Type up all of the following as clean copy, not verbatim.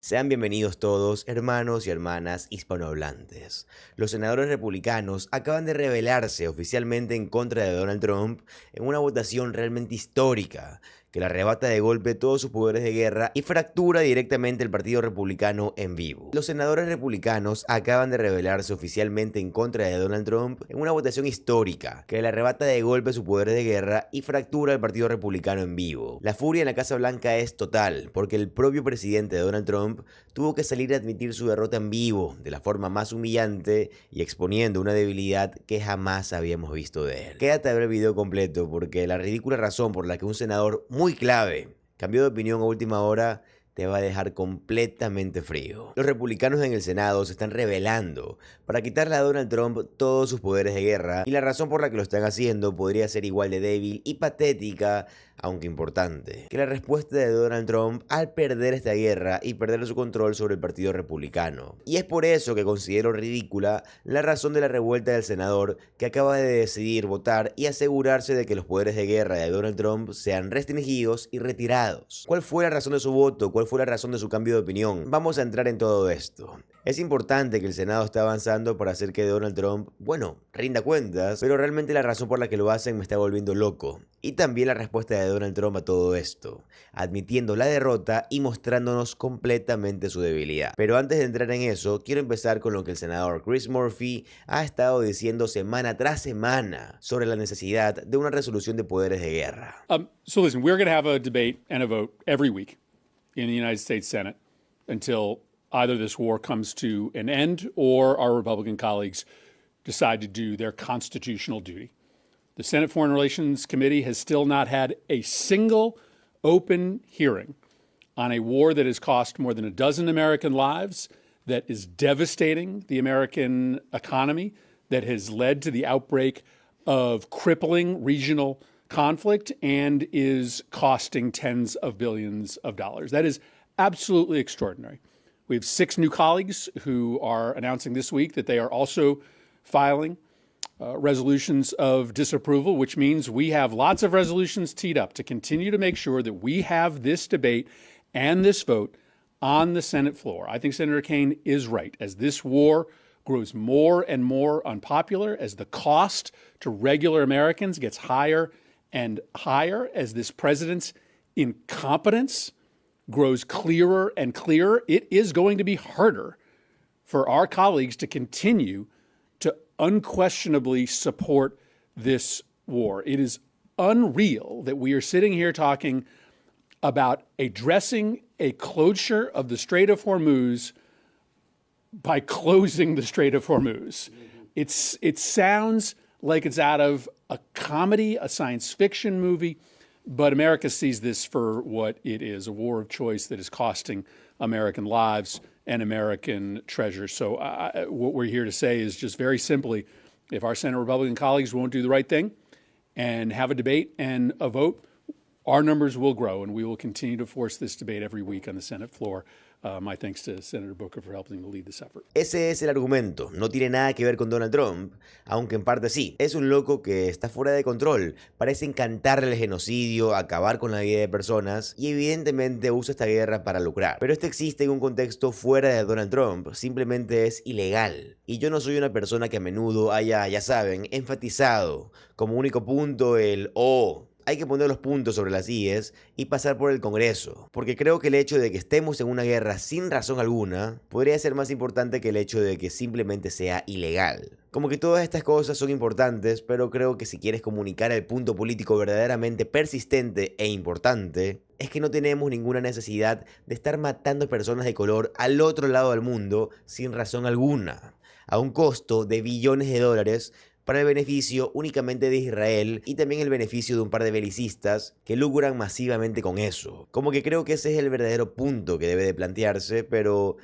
Sean bienvenidos todos, hermanos y hermanas hispanohablantes. Los senadores republicanos acaban de rebelarse oficialmente en contra de Donald Trump en una votación realmente histórica, que le arrebata de golpe todos sus poderes de guerra y fractura directamente el Partido Republicano en vivo. Los senadores republicanos acaban de rebelarse oficialmente en contra de Donald Trump en una votación histórica, que le arrebata de golpe sus poderes de guerra y fractura el Partido Republicano en vivo. La furia en la Casa Blanca es total, porque el propio presidente Donald Trump tuvo que salir a admitir su derrota en vivo, de la forma más humillante y exponiendo una debilidad que jamás habíamos visto de él. Quédate a ver el video completo, porque la ridícula razón por la que un senador muy clave cambió de opinión a última hora te va a dejar completamente frío. Los republicanos en el Senado se están rebelando para quitarle a Donald Trump todos sus poderes de guerra, y la razón por la que lo están haciendo podría ser igual de débil y patética, aunque importante, que la respuesta de Donald Trump al perder esta guerra y perder su control sobre el Partido Republicano. Y es por eso que considero ridícula la razón de la revuelta del senador, que acaba de decidir votar y asegurarse de que los poderes de guerra de Donald Trump sean restringidos y retirados. ¿Cuál fue la razón de su voto? ¿Cuál fue la razón de su cambio de opinión? Vamos a entrar en todo esto. Es importante que el Senado esté avanzando para hacer que Donald Trump, rinda cuentas, pero realmente la razón por la que lo hacen me está volviendo loco. Y también la respuesta de Donald Trump a todo esto, admitiendo la derrota y mostrándonos completamente su debilidad. Pero antes de entrar en eso, quiero empezar con lo que el senador Chris Murphy ha estado diciendo semana tras semana sobre la necesidad de una resolución de poderes de guerra. So listen, we're going to have a debate and a vote every week in the United States Senate until either this war comes to an end or our Republican colleagues decide to do their constitutional duty. The Senate Foreign Relations Committee has still not had a single open hearing on a war that has cost more than a dozen American lives, that is devastating the American economy, that has led to the outbreak of crippling regional conflict, and is costing tens of billions of dollars. That is absolutely extraordinary. We have 6 new colleagues who are announcing this week that they are also filing resolutions of disapproval, which means we have lots of resolutions teed up to continue to make sure that we have this debate and this vote on the Senate floor. I think Senator Kaine is right. As this war grows more and more unpopular, as the cost to regular Americans gets higher and higher, as this president's incompetence grows clearer and clearer, it is going to be harder for our colleagues to continue to unquestionably support this war. It is unreal that we are sitting here talking about addressing a closure of the Strait of Hormuz by closing the Strait of Hormuz. It sounds like it's out of a comedy, a science fiction movie, but America sees this for what it is, a war of choice that is costing American lives and American treasure. So what we're here to say is just very simply, if our Senate Republican colleagues won't do the right thing and have a debate and a vote, our numbers will grow, and we will continue to force this debate every week on the Senate floor. My thanks to Senator Booker for helping to lead this effort. Ese es el argumento. No tiene nada que ver con Donald Trump, aunque en parte sí. Es un loco que está fuera de control. Parece encantarle el genocidio, acabar con la vida de personas, y evidentemente usa esta guerra para lucrar. Pero esto existe en un contexto fuera de Donald Trump. Simplemente es ilegal. Y yo no soy una persona que a menudo haya, ya saben, enfatizado como único punto el hay que poner los puntos sobre las IES y pasar por el Congreso, porque creo que el hecho de que estemos en una guerra sin razón alguna podría ser más importante que el hecho de que simplemente sea ilegal. Como que todas estas cosas son importantes, pero creo que si quieres comunicar el punto político verdaderamente persistente e importante, es que no tenemos ninguna necesidad de estar matando personas de color al otro lado del mundo sin razón alguna, a un costo de billones de dólares, para el beneficio únicamente de Israel y también el beneficio de un par de belicistas que lucran masivamente con eso. Como que creo que ese es el verdadero punto que debe de plantearse, pero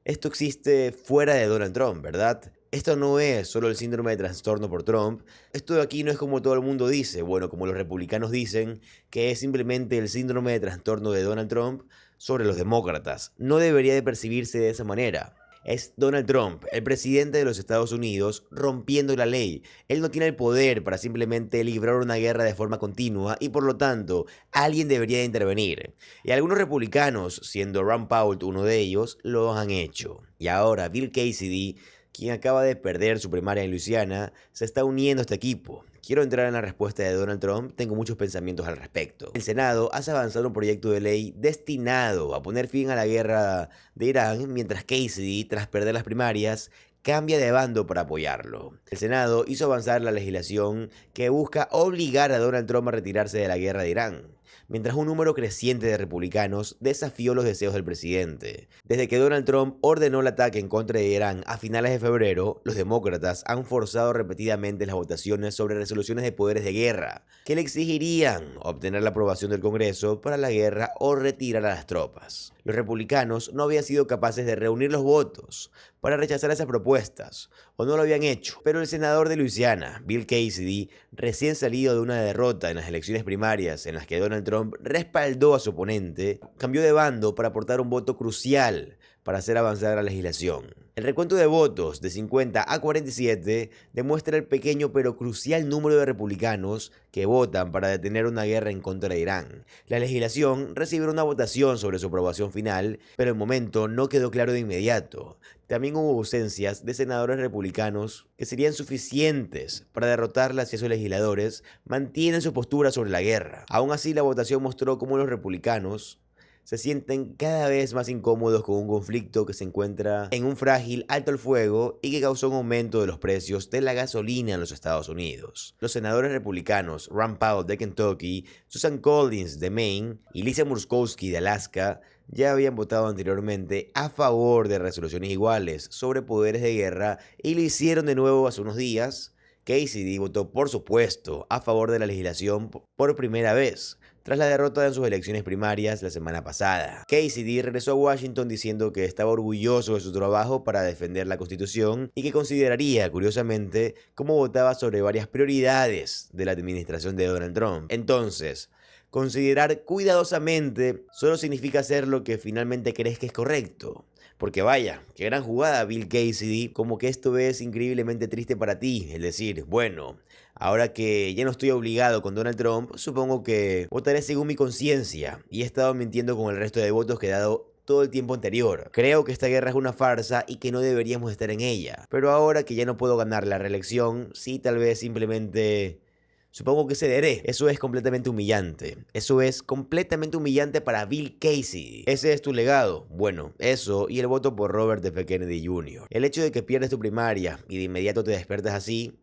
esto existe fuera de Donald Trump, ¿verdad? Esto no es solo el síndrome de trastorno por Trump. Esto de aquí no es como todo el mundo dice, como los republicanos dicen, que es simplemente el síndrome de trastorno de Donald Trump sobre los demócratas. No debería de percibirse de esa manera. Es Donald Trump, el presidente de los Estados Unidos, rompiendo la ley. Él no tiene el poder para simplemente librar una guerra de forma continua y por lo tanto alguien debería de intervenir. Y algunos republicanos, siendo Rand Paul uno de ellos, lo han hecho. Y ahora Bill Cassidy, quien acaba de perder su primaria en Luisiana, se está uniendo a este equipo. Quiero entrar en la respuesta de Donald Trump, tengo muchos pensamientos al respecto. El Senado hace avanzar un proyecto de ley destinado a poner fin a la guerra de Irán, mientras Cassidy, tras perder las primarias, cambia de bando para apoyarlo. El Senado hizo avanzar la legislación que busca obligar a Donald Trump a retirarse de la guerra de Irán, mientras un número creciente de republicanos desafió los deseos del presidente. Desde que Donald Trump ordenó el ataque en contra de Irán a finales de febrero, los demócratas han forzado repetidamente las votaciones sobre resoluciones de poderes de guerra, que le exigirían obtener la aprobación del Congreso para la guerra o retirar a las tropas. Los republicanos no habían sido capaces de reunir los votos para rechazar esas propuestas, o no lo habían hecho, pero el senador de Luisiana, Bill Cassidy, recién salido de una derrota en las elecciones primarias en las que Donald Trump respaldó a su oponente, cambió de bando para aportar un voto crucial para hacer avanzar la legislación. El recuento de votos de 50 a 47 demuestra el pequeño pero crucial número de republicanos que votan para detener una guerra en contra de Irán. La legislación recibirá una votación sobre su aprobación final, pero el momento no quedó claro de inmediato. También hubo ausencias de senadores republicanos que serían suficientes para derrotarlas si esos legisladores mantienen su postura sobre la guerra. Aún así, la votación mostró cómo los republicanos se sienten cada vez más incómodos con un conflicto que se encuentra en un frágil alto el fuego y que causó un aumento de los precios de la gasolina en los Estados Unidos. Los senadores republicanos Rand Paul de Kentucky, Susan Collins de Maine y Lisa Murkowski de Alaska ya habían votado anteriormente a favor de resoluciones iguales sobre poderes de guerra y lo hicieron de nuevo hace unos días. Cassidy votó, por supuesto, a favor de la legislación por primera vez, tras la derrota en sus elecciones primarias la semana pasada. Cassidy regresó a Washington diciendo que estaba orgulloso de su trabajo para defender la Constitución y que consideraría, curiosamente, cómo votaba sobre varias prioridades de la administración de Donald Trump. Entonces, considerar cuidadosamente solo significa hacer lo que finalmente crees que es correcto. Porque vaya, qué gran jugada Bill Cassidy, como que esto es increíblemente triste para ti, es decir, bueno, ahora que ya no estoy obligado con Donald Trump, supongo que votaré según mi conciencia y he estado mintiendo con el resto de votos que he dado todo el tiempo anterior. Creo que esta guerra es una farsa y que no deberíamos estar en ella, pero ahora que ya no puedo ganar la reelección, sí tal vez simplemente supongo que cederé. Eso es completamente humillante. Eso es completamente humillante para Bill Cassidy. Ese es tu legado. Bueno, eso y el voto por Robert F. Kennedy Jr. El hecho de que pierdes tu primaria y de inmediato te despiertas así,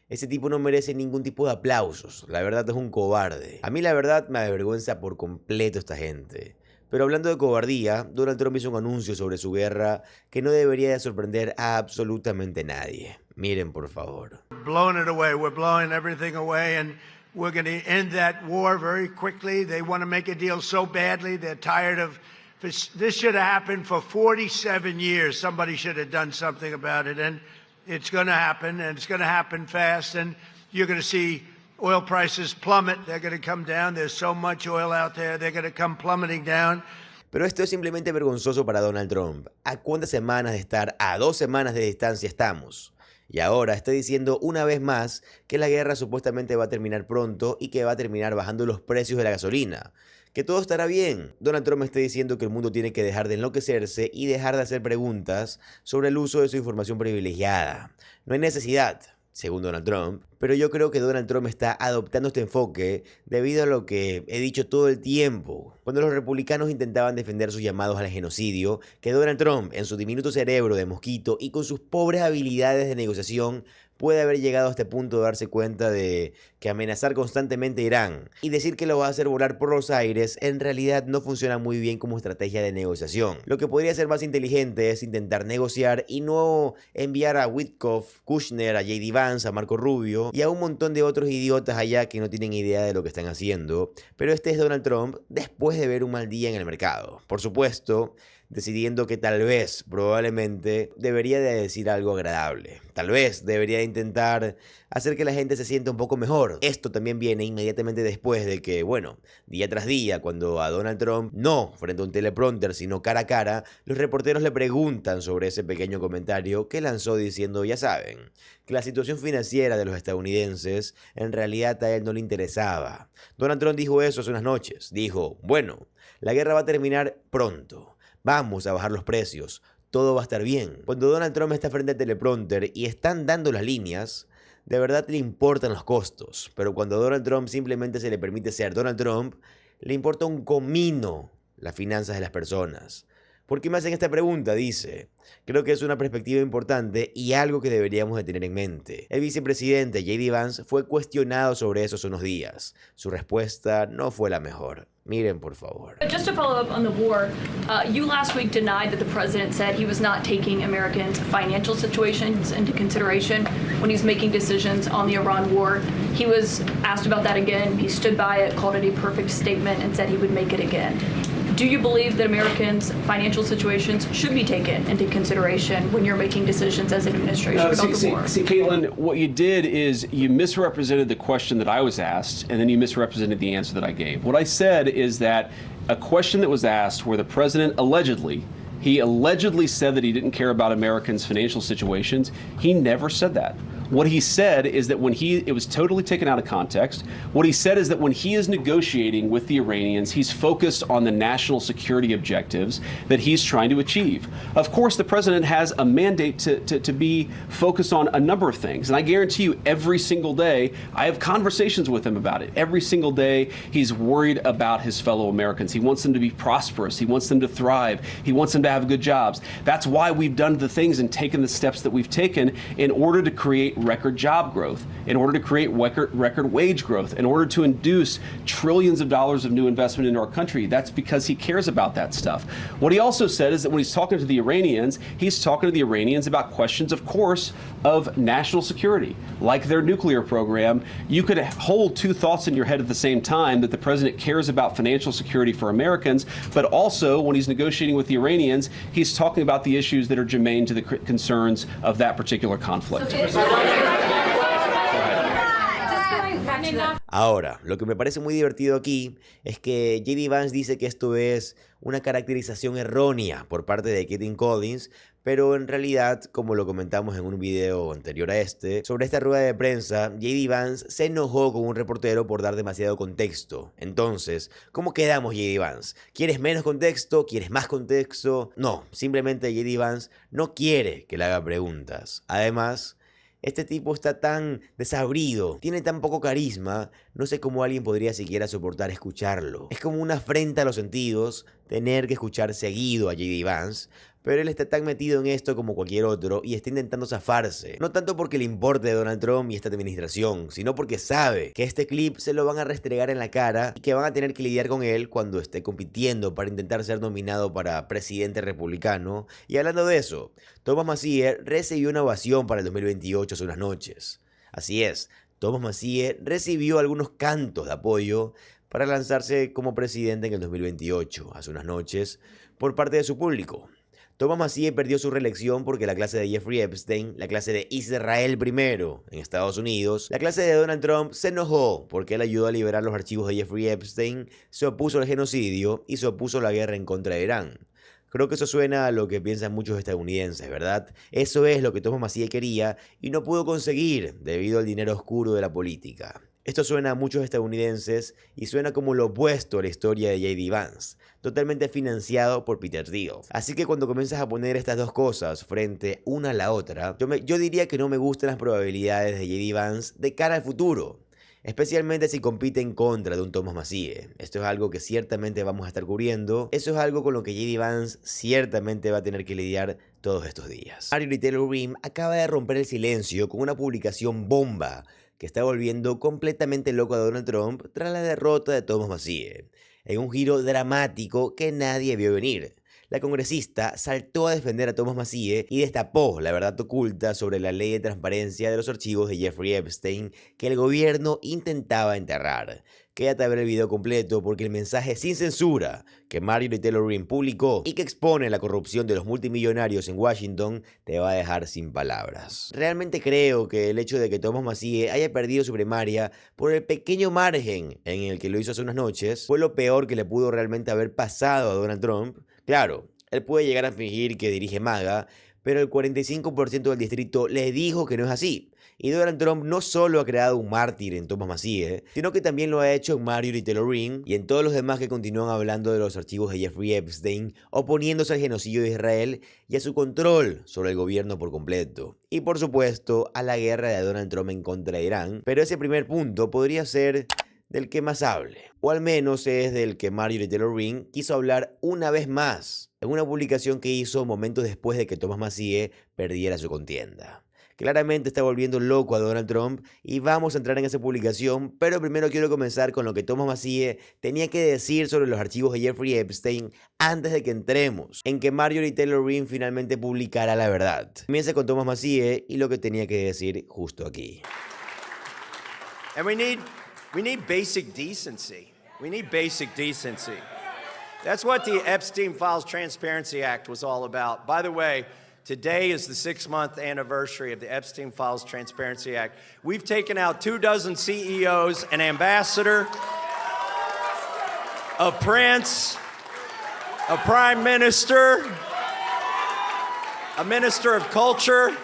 ese tipo no merece ningún tipo de aplausos. La verdad es un cobarde. A mí la verdad me avergüenza por completo esta gente. Pero hablando de cobardía, Donald Trump hizo un anuncio sobre su guerra que no debería de sorprender a absolutamente nadie. Miren, por favor. Blowing it away. We're blowing everything away, and we're going to end that war very quickly. They want to make a deal so badly. They're tired of this. Should have happened for 47 years. Somebody should have done something about it, and it's going to happen, and it's going to happen fast, and you're going to see oil prices plummet. They're going to come down. There's so much oil out there. They're going to come plummeting down. Pero esto es simplemente vergonzoso para Donald Trump. ¿A cuántas semanas de estar a 2 semanas de distancia estamos? Y ahora está diciendo una vez más que la guerra supuestamente va a terminar pronto y que va a terminar bajando los precios de la gasolina. Que todo estará bien. Donald Trump está diciendo que el mundo tiene que dejar de enloquecerse y dejar de hacer preguntas sobre el uso de su información privilegiada. No hay necesidad, según Donald Trump, pero yo creo que Donald Trump está adoptando este enfoque debido a lo que he dicho todo el tiempo. Cuando los republicanos intentaban defender sus llamados al genocidio, que Donald Trump, en su diminuto cerebro de mosquito y con sus pobres habilidades de negociación, puede haber llegado a este punto de darse cuenta de que amenazar constantemente a Irán y decir que lo va a hacer volar por los aires en realidad no funciona muy bien como estrategia de negociación. Lo que podría ser más inteligente es intentar negociar y no enviar a Witkoff, Kushner, a J.D. Vance, a Marco Rubio y a un montón de otros idiotas allá que no tienen idea de lo que están haciendo. Pero este es Donald Trump después de ver un mal día en el mercado. Por supuesto, decidiendo que tal vez, probablemente, debería de decir algo agradable. Tal vez debería de intentar hacer que la gente se sienta un poco mejor. Esto también viene inmediatamente después de que, bueno, día tras día, cuando a Donald Trump, no frente a un teleprompter, sino cara a cara, los reporteros le preguntan sobre ese pequeño comentario que lanzó diciendo, ya saben, que la situación financiera de los estadounidenses en realidad a él no le interesaba. Donald Trump dijo eso hace unas noches. Dijo, bueno, la guerra va a terminar pronto. Vamos a bajar los precios. Todo va a estar bien. Cuando Donald Trump está frente al teleprompter y están dando las líneas, de verdad le importan los costos. Pero cuando a Donald Trump simplemente se le permite ser Donald Trump, le importa un comino las finanzas de las personas. ¿Por qué me hacen esta pregunta? Dice, creo que es una perspectiva importante y algo que deberíamos de tener en mente. El vicepresidente J.D. Vance fue cuestionado sobre eso hace unos días. Su respuesta no fue la mejor. Miren, por favor. Just to follow up on the war, you last week denied that the president said he was not taking Americans' financial situations into consideration when he's making decisions on the Iran war. He was asked about that again. He stood by it, called it a perfect statement, and said he would make it again. Do you believe that Americans' financial situations should be taken into consideration when you're making decisions as an administration about the war? See, Caitlin, what you did is you misrepresented the question that I was asked, and then you misrepresented the answer that I gave. What I said is that a question that was asked where the president allegedly said that he didn't care about Americans' financial situations. He never said that. What he said is that it was totally taken out of context. What he said is that when he is negotiating with the Iranians, he's focused on the national security objectives that he's trying to achieve. Of course, the president has a mandate to be focused on a number of things. And I guarantee you every single day, I have conversations with him about it. Every single day, he's worried about his fellow Americans. He wants them to be prosperous. He wants them to thrive. He wants them to have good jobs. That's why we've done the things and taken the steps that we've taken in order to create record job growth, in order to create record wage growth, in order to induce trillions of dollars of new investment into our country. That's because he cares about that stuff. What he also said is that when he's talking to the Iranians, he's talking to the Iranians about questions, of course, of national security, like their nuclear program. You could hold two thoughts in your head at the same time, that the president cares about financial security for Americans, but also when he's negotiating with the Iranians, he's talking about the issues that are germane to the concerns of that particular conflict. Ahora, lo que me parece muy divertido aquí es que J.D. Vance dice que esto es una caracterización errónea por parte de Kaitlan Collins, pero en realidad, como lo comentamos en un video anterior a este, sobre esta rueda de prensa, J.D. Vance se enojó con un reportero por dar demasiado contexto. Entonces, ¿cómo quedamos, J.D. Vance? ¿Quieres menos contexto? ¿Quieres más contexto? No, simplemente J.D. Vance no quiere que le haga preguntas. Además, este tipo está tan desabrido, tiene tan poco carisma, no sé cómo alguien podría siquiera soportar escucharlo. Es como una afrenta a los sentidos tener que escuchar seguido a J.D. Vance, pero él está tan metido en esto como cualquier otro y está intentando zafarse. No tanto porque le importe Donald Trump y esta administración, sino porque sabe que este clip se lo van a restregar en la cara y que van a tener que lidiar con él cuando esté compitiendo para intentar ser nominado para presidente republicano. Y hablando de eso, Thomas Massie recibió una ovación para el 2028 hace unas noches. Así es, Thomas Massie recibió algunos cantos de apoyo para lanzarse como presidente en el 2028 hace unas noches por parte de su público. Thomas Massie perdió su reelección porque la clase de Jeffrey Epstein, la clase de Israel I en Estados Unidos, la clase de Donald Trump se enojó porque él ayudó a liberar los archivos de Jeffrey Epstein, se opuso al genocidio y se opuso a la guerra en contra de Irán. Creo que eso suena a lo que piensan muchos estadounidenses, ¿verdad? Eso es lo que Thomas Massie quería y no pudo conseguir debido al dinero oscuro de la política. Esto suena a muchos estadounidenses y suena como lo opuesto a la historia de J.D. Vance, totalmente financiado por Peter Thiel. Así que cuando comienzas a poner estas dos cosas frente una a la otra, yo diría que no me gustan las probabilidades de J.D. Vance de cara al futuro, especialmente si compite en contra de un Thomas Massie. Esto es algo que ciertamente vamos a estar cubriendo. Eso es algo con lo que J.D. Vance ciertamente va a tener que lidiar todos estos días. Marjorie Taylor Greene acaba de romper el silencio con una publicación bomba que está volviendo completamente loco a Donald Trump tras la derrota de Thomas Massie, en un giro dramático que nadie vio venir. La congresista saltó a defender a Thomas Massie y destapó la verdad oculta sobre la ley de transparencia de los archivos de Jeffrey Epstein que el gobierno intentaba enterrar. quédate a ver el video completo porque el mensaje sin censura que Marjorie Taylor Greene publicó y que expone la corrupción de los multimillonarios en Washington te va a dejar sin palabras. Realmente creo que el hecho de que Thomas Massie haya perdido su primaria por el pequeño margen en el que lo hizo hace unas noches fue lo peor que le pudo realmente haber pasado a Donald Trump. Claro, él puede llegar a fingir que dirige MAGA, pero el 45% del distrito le dijo que no es así. Y Donald Trump no solo ha creado un mártir en Thomas Massie, sino que también lo ha hecho en Marjorie Taylor Greene y en todos los demás que continúan hablando de los archivos de Jeffrey Epstein, oponiéndose al genocidio de Israel y a su control sobre el gobierno por completo. Y por supuesto, a la guerra de Donald Trump en contra de Irán. Pero ese primer punto podría ser del que más hable, o al menos es del que Marjorie Taylor Greene quiso hablar una vez más en una publicación que hizo momentos después de que Thomas Massie perdiera su contienda. Claramente está volviendo loco a Donald Trump y vamos a entrar en esa publicación, pero primero quiero comenzar con lo que Thomas Massie tenía que decir sobre los archivos de Jeffrey Epstein antes de que entremos en que Marjorie Taylor Greene finalmente publicara la verdad. Comienza con Thomas Massie y lo que tenía que decir justo aquí. And we need basic decency. We need basic decency. That's what the Epstein Files Transparency Act was all about. By the way, today is the 6-month anniversary of the Epstein Files Transparency Act. We've taken out 24 CEOs, an ambassador, a prince, a prime minister, a minister of culture.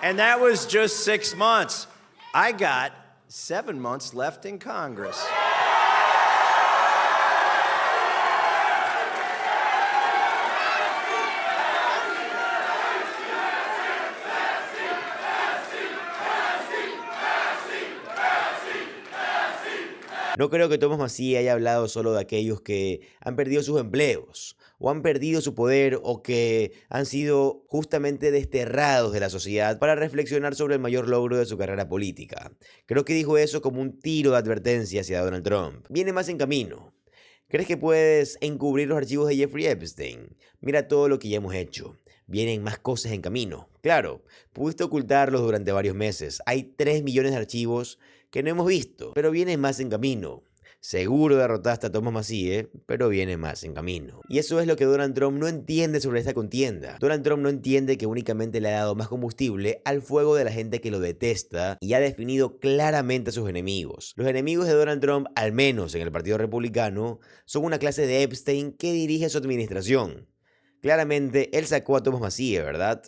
And that was just 6 months. I got 7 months left in Congress. No creo que Thomas Massie haya hablado solo de aquellos que han perdido sus empleos, o han perdido su poder, o que han sido justamente desterrados de la sociedad para reflexionar sobre el mayor logro de su carrera política. Creo que dijo eso como un tiro de advertencia hacia Donald Trump. Viene más en camino. ¿Crees que puedes encubrir los archivos de Jeffrey Epstein? Mira todo lo que ya hemos hecho. Vienen más cosas en camino. Claro, pudiste ocultarlos durante varios meses. Hay 3 millones de archivos que no hemos visto, pero viene más en camino. Seguro derrotaste a Thomas Massie, pero viene más en camino. Y eso es lo que Donald Trump no entiende sobre esta contienda. Donald Trump no entiende que únicamente le ha dado más combustible al fuego de la gente que lo detesta y ha definido claramente a sus enemigos. Los enemigos de Donald Trump, al menos en el Partido Republicano, son una clase de Epstein que dirige su administración. Claramente, él sacó a Thomas Massie, ¿verdad?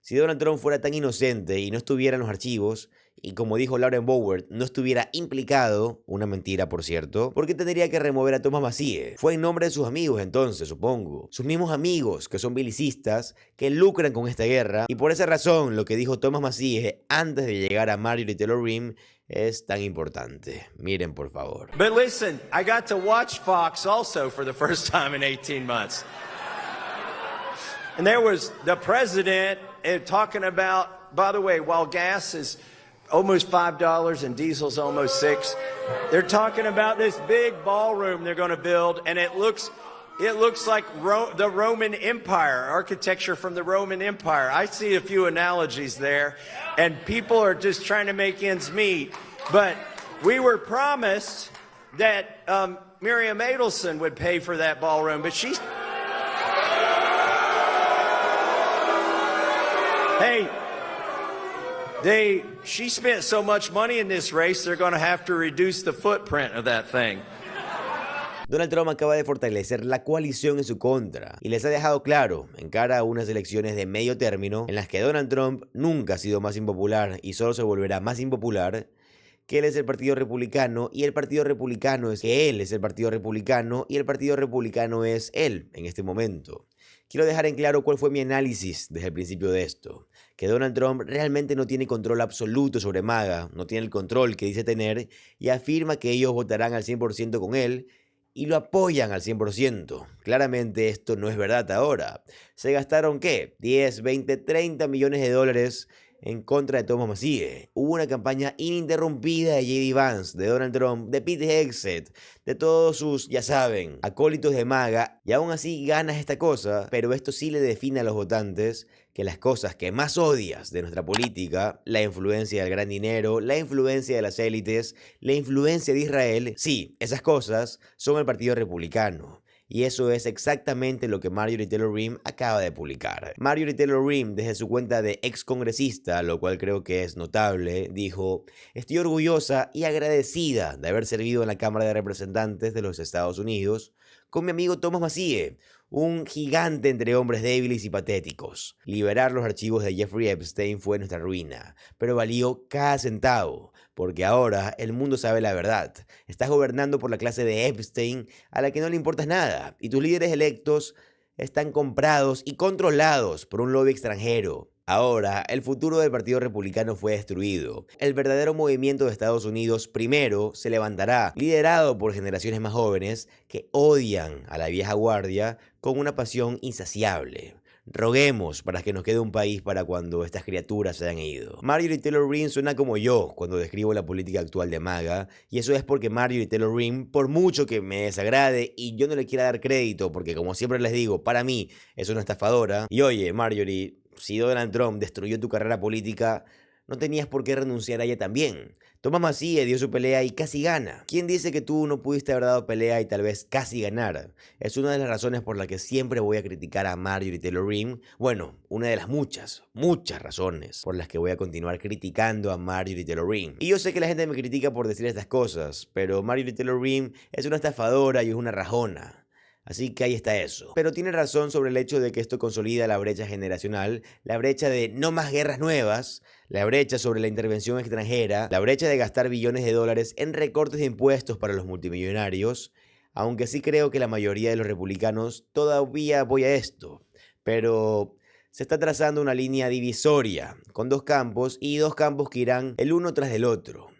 Si Donald Trump fuera tan inocente y no estuviera en los archivos, y como dijo Lauren Boebert, no estuviera implicado, una mentira por cierto, ¿por qué tendría que remover a Thomas Massie? Fue en nombre de sus amigos entonces, supongo. Sus mismos amigos, que son bilicistas, que lucran con esta guerra, y por esa razón lo que dijo Thomas Massie antes de llegar a Marjorie Taylor Greene es tan importante. Miren por favor. But listen, I got to watch Fox also for the first time in 18 months. And there was the president talking about, by the way, while gas is almost $5 and diesel's almost $6, they're talking about this big ballroom they're going to build, and it looks like the Roman Empire, architecture from the Roman Empire. I see a few analogies there, and people are just trying to make ends meet. But we were promised that Miriam Adelson would pay for that ballroom, but she's... Hey, she spent so much money in this race, they're going to have to reduce the footprint of that thing. Donald Trump acaba de fortalecer la coalición en su contra y les ha dejado claro, en cara a unas elecciones de medio término, en las que Donald Trump nunca ha sido más impopular y solo se volverá más impopular, que él es el Partido Republicano y el Partido Republicano es que él es el Partido Republicano y el Partido Republicano es él en este momento. Quiero dejar en claro cuál fue mi análisis desde el principio de esto, que Donald Trump realmente no tiene control absoluto sobre MAGA, no tiene el control que dice tener y afirma que ellos votarán al 100% con él y lo apoyan al 100%. Claramente esto no es verdad ahora. Se gastaron, ¿qué? 10, 20, 30 millones de dólares en contra de Thomas Massie. Hubo una campaña ininterrumpida de J.D. Vance, de Donald Trump, de Pete Hegseth, de todos sus, ya saben, acólitos de MAGA, y aún así ganas esta cosa, pero esto sí le define a los votantes que las cosas que más odias de nuestra política, la influencia del gran dinero, la influencia de las élites, la influencia de Israel, sí, esas cosas son el Partido Republicano. Y eso es exactamente lo que Marjorie Taylor Greene acaba de publicar. Marjorie Taylor Greene, desde su cuenta de ex congresista, lo cual creo que es notable, dijo: estoy orgullosa y agradecida de haber servido en la Cámara de Representantes de los Estados Unidos con mi amigo Thomas Massie, un gigante entre hombres débiles y patéticos. Liberar los archivos de Jeffrey Epstein fue nuestra ruina, pero valió cada centavo, porque ahora el mundo sabe la verdad. Estás gobernando por la clase de Epstein a la que no le importas nada, y tus líderes electos están comprados y controlados por un lobby extranjero. Ahora, el futuro del Partido Republicano fue destruido. El verdadero movimiento de Estados Unidos primero se levantará, liderado por generaciones más jóvenes que odian a la vieja guardia con una pasión insaciable. Roguemos para que nos quede un país para cuando estas criaturas se hayan ido. Marjorie Taylor Greene suena como yo cuando describo la política actual de MAGA, y eso es porque Marjorie Taylor Greene, por mucho que me desagrade y yo no le quiera dar crédito, porque como siempre les digo, para mí es una estafadora. Y oye, Marjorie, si Donald Trump destruyó tu carrera política, no tenías por qué renunciar a ella también. Thomas Massie dio su pelea y casi gana. ¿Quién dice que tú no pudiste haber dado pelea y tal vez casi ganar? Es una de las razones por las que siempre voy a criticar a Marjorie Taylor Greene. Bueno, una de las muchas razones por las que voy a continuar criticando a Marjorie Taylor Greene. Y yo sé que la gente me critica por decir estas cosas, pero Marjorie Taylor Greene es una estafadora y es una rajona. Así que ahí está eso. Pero tiene razón sobre el hecho de que esto consolida la brecha generacional, la brecha de no más guerras nuevas, la brecha sobre la intervención extranjera, la brecha de gastar billones de dólares en recortes de impuestos para los multimillonarios, aunque sí creo que la mayoría de los republicanos todavía apoya esto. Pero se está trazando una línea divisoria, con dos campos y dos campos que irán el uno tras del otro.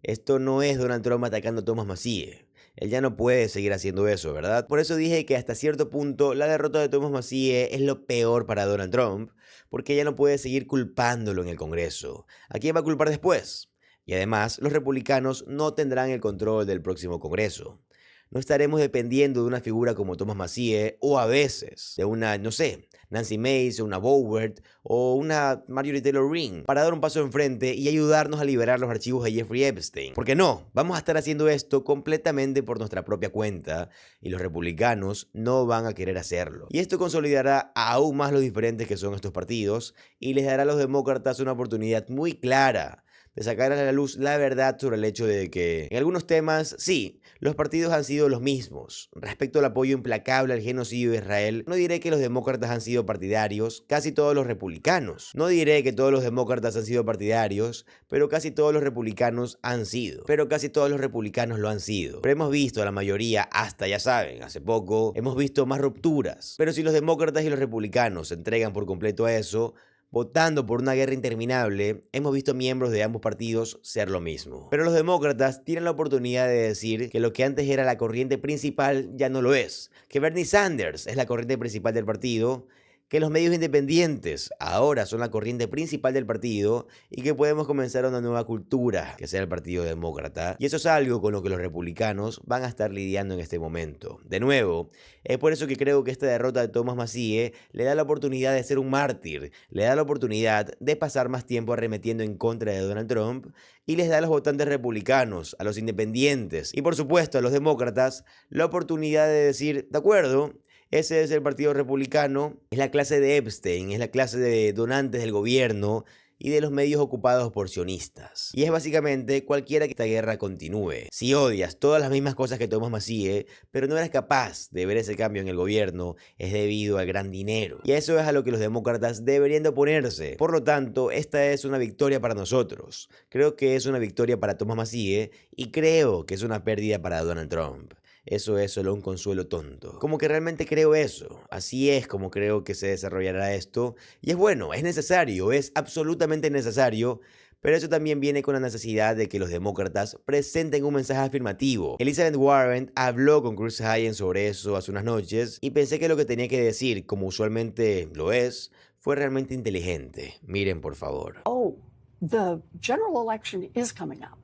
Esto no es Donald Trump atacando a Thomas Massie. Él ya no puede seguir haciendo eso, ¿verdad? Por eso dije que hasta cierto punto la derrota de Thomas Massie es lo peor para Donald Trump, porque ella no puede seguir culpándolo en el Congreso. ¿A quién va a culpar después? Y además, los republicanos no tendrán el control del próximo Congreso. No estaremos dependiendo de una figura como Thomas Massie o a veces de una, no sé, Nancy Mace, una Boebert o una Marjorie Taylor Greene para dar un paso enfrente y ayudarnos a liberar los archivos de Jeffrey Epstein. Porque no, vamos a estar haciendo esto completamente por nuestra propia cuenta y los republicanos no van a querer hacerlo. Y esto consolidará aún más lo diferentes que son estos partidos y les dará a los demócratas una oportunidad muy clara de sacar a la luz la verdad sobre el hecho de que en algunos temas, sí, los partidos han sido los mismos. Respecto al apoyo implacable al genocidio de Israel, no diré que los demócratas han sido partidarios, casi todos los republicanos. No diré que todos los demócratas han sido partidarios, pero casi todos los republicanos han sido. Pero casi todos los republicanos lo han sido. Pero hemos visto a la mayoría, hasta ya saben, hace poco, hemos visto más rupturas. Pero si los demócratas y los republicanos se entregan por completo a eso, votando por una guerra interminable, hemos visto miembros de ambos partidos ser lo mismo. Pero los demócratas tienen la oportunidad de decir que lo que antes era la corriente principal ya no lo es, que Bernie Sanders es la corriente principal del partido, que los medios independientes ahora son la corriente principal del partido y que podemos comenzar una nueva cultura que sea el Partido Demócrata. Y eso es algo con lo que los republicanos van a estar lidiando en este momento. De nuevo, es por eso que creo que esta derrota de Thomas Massie le da la oportunidad de ser un mártir, le da la oportunidad de pasar más tiempo arremetiendo en contra de Donald Trump y les da a los votantes republicanos, a los independientes y por supuesto a los demócratas la oportunidad de decir, de acuerdo, ese es el Partido Republicano, es la clase de Epstein, es la clase de donantes del gobierno y de los medios ocupados por sionistas. Y es básicamente cualquiera que esta guerra continúe. Si odias todas las mismas cosas que Thomas Massie, pero no eres capaz de ver ese cambio en el gobierno, es debido al gran dinero. Y eso es a lo que los demócratas deberían de oponerse. Por lo tanto, esta es una victoria para nosotros. Creo que es una victoria para Thomas Massie y creo que es una pérdida para Donald Trump. Eso es solo un consuelo tonto. Como que realmente creo eso. Así es como creo que se desarrollará esto. Y es bueno, es necesario, es absolutamente necesario. Pero eso también viene con la necesidad de que los demócratas presenten un mensaje afirmativo. Elizabeth Warren habló con Chris Hayes sobre eso hace unas noches y pensé que lo que tenía que decir, como usualmente lo es, fue realmente inteligente. Miren, por favor. Oh, the general election is coming up.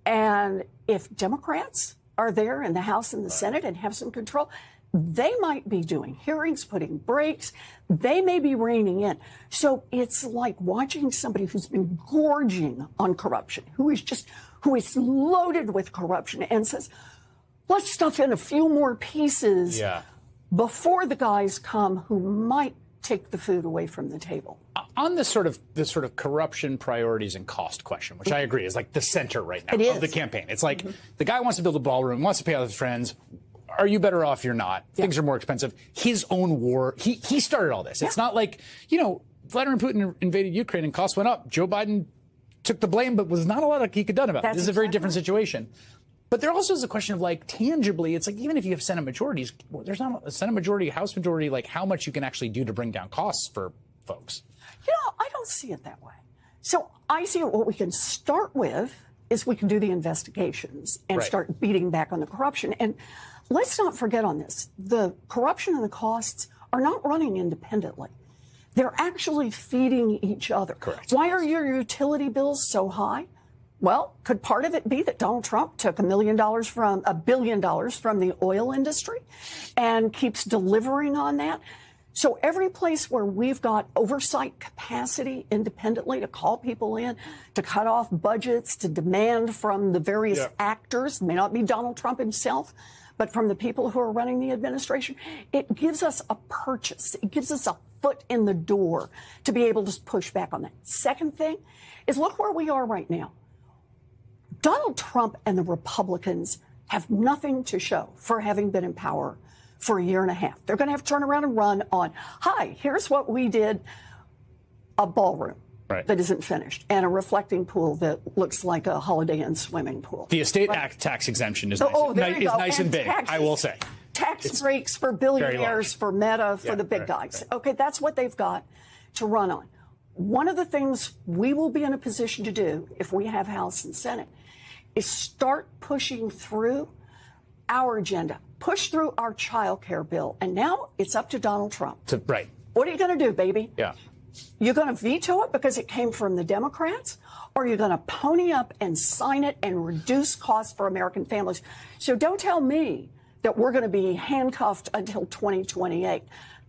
And if Democrats are there in the House and the Senate and have some control, they might be doing hearings, putting brakes. They may be reining in. So it's like watching somebody who's been gorging on corruption, who is loaded with corruption and says, let's stuff in a few more pieces before the guys come who might take the food away from the table. On this sort of corruption priorities and cost question, which I agree is like the center right now of the campaign. It's like the guy wants to build a ballroom, wants to pay off his friends. Are you better off? You're not. Things are more expensive. His own war. He started all this. It's not like, Vladimir Putin invaded Ukraine and costs went up. Joe Biden took the blame, but was not a lot he could have done about it. This is a very different situation. But there also is a question of like tangibly, it's like even if you have Senate majorities, there's not a Senate majority, House majority, like how much you can actually do to bring down costs for folks. I don't see it that way. So I see what we can start with is we can do the investigations and start beating back on the corruption. And let's not forget on this, the corruption and the costs are not running independently. They're actually feeding each other. Correct. Why are your utility bills so high? Well, could part of it be that Donald Trump took $1 billion from the oil industry and keeps delivering on that? So every place where we've got oversight capacity independently to call people in, to cut off budgets, to demand from the various actors, may not be Donald Trump himself, but from the people who are running the administration, it gives us a purchase. It gives us a foot in the door to be able to push back on that. Second thing is look where we are right now. Donald Trump and the Republicans have nothing to show for having been in power for a year and a half. They're going to have to turn around and run on, hi, here's what we did, a ballroom that isn't finished and a reflecting pool that looks like a Holiday Inn swimming pool. The estate act tax exemption is nice and big, taxes, I will say. Tax breaks for billionaires, for Meta, for the big guys. Okay, that's what they've got to run on. One of the things we will be in a position to do if we have House and Senate is start pushing through our agenda, push through our child care bill. And now it's up to Donald Trump. What are you going to do, baby? You're going to veto it because it came from the Democrats, or you're going to pony up and sign it and reduce costs for American families. So don't tell me that we're going to be handcuffed until 2028.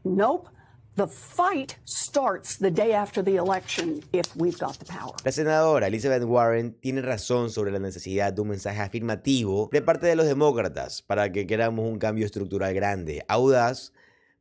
Nope. The fight starts the day after the election if we've got the power. La senadora Elizabeth Warren tiene razón sobre la necesidad de un mensaje afirmativo de parte de los demócratas para que queramos un cambio estructural grande, audaz,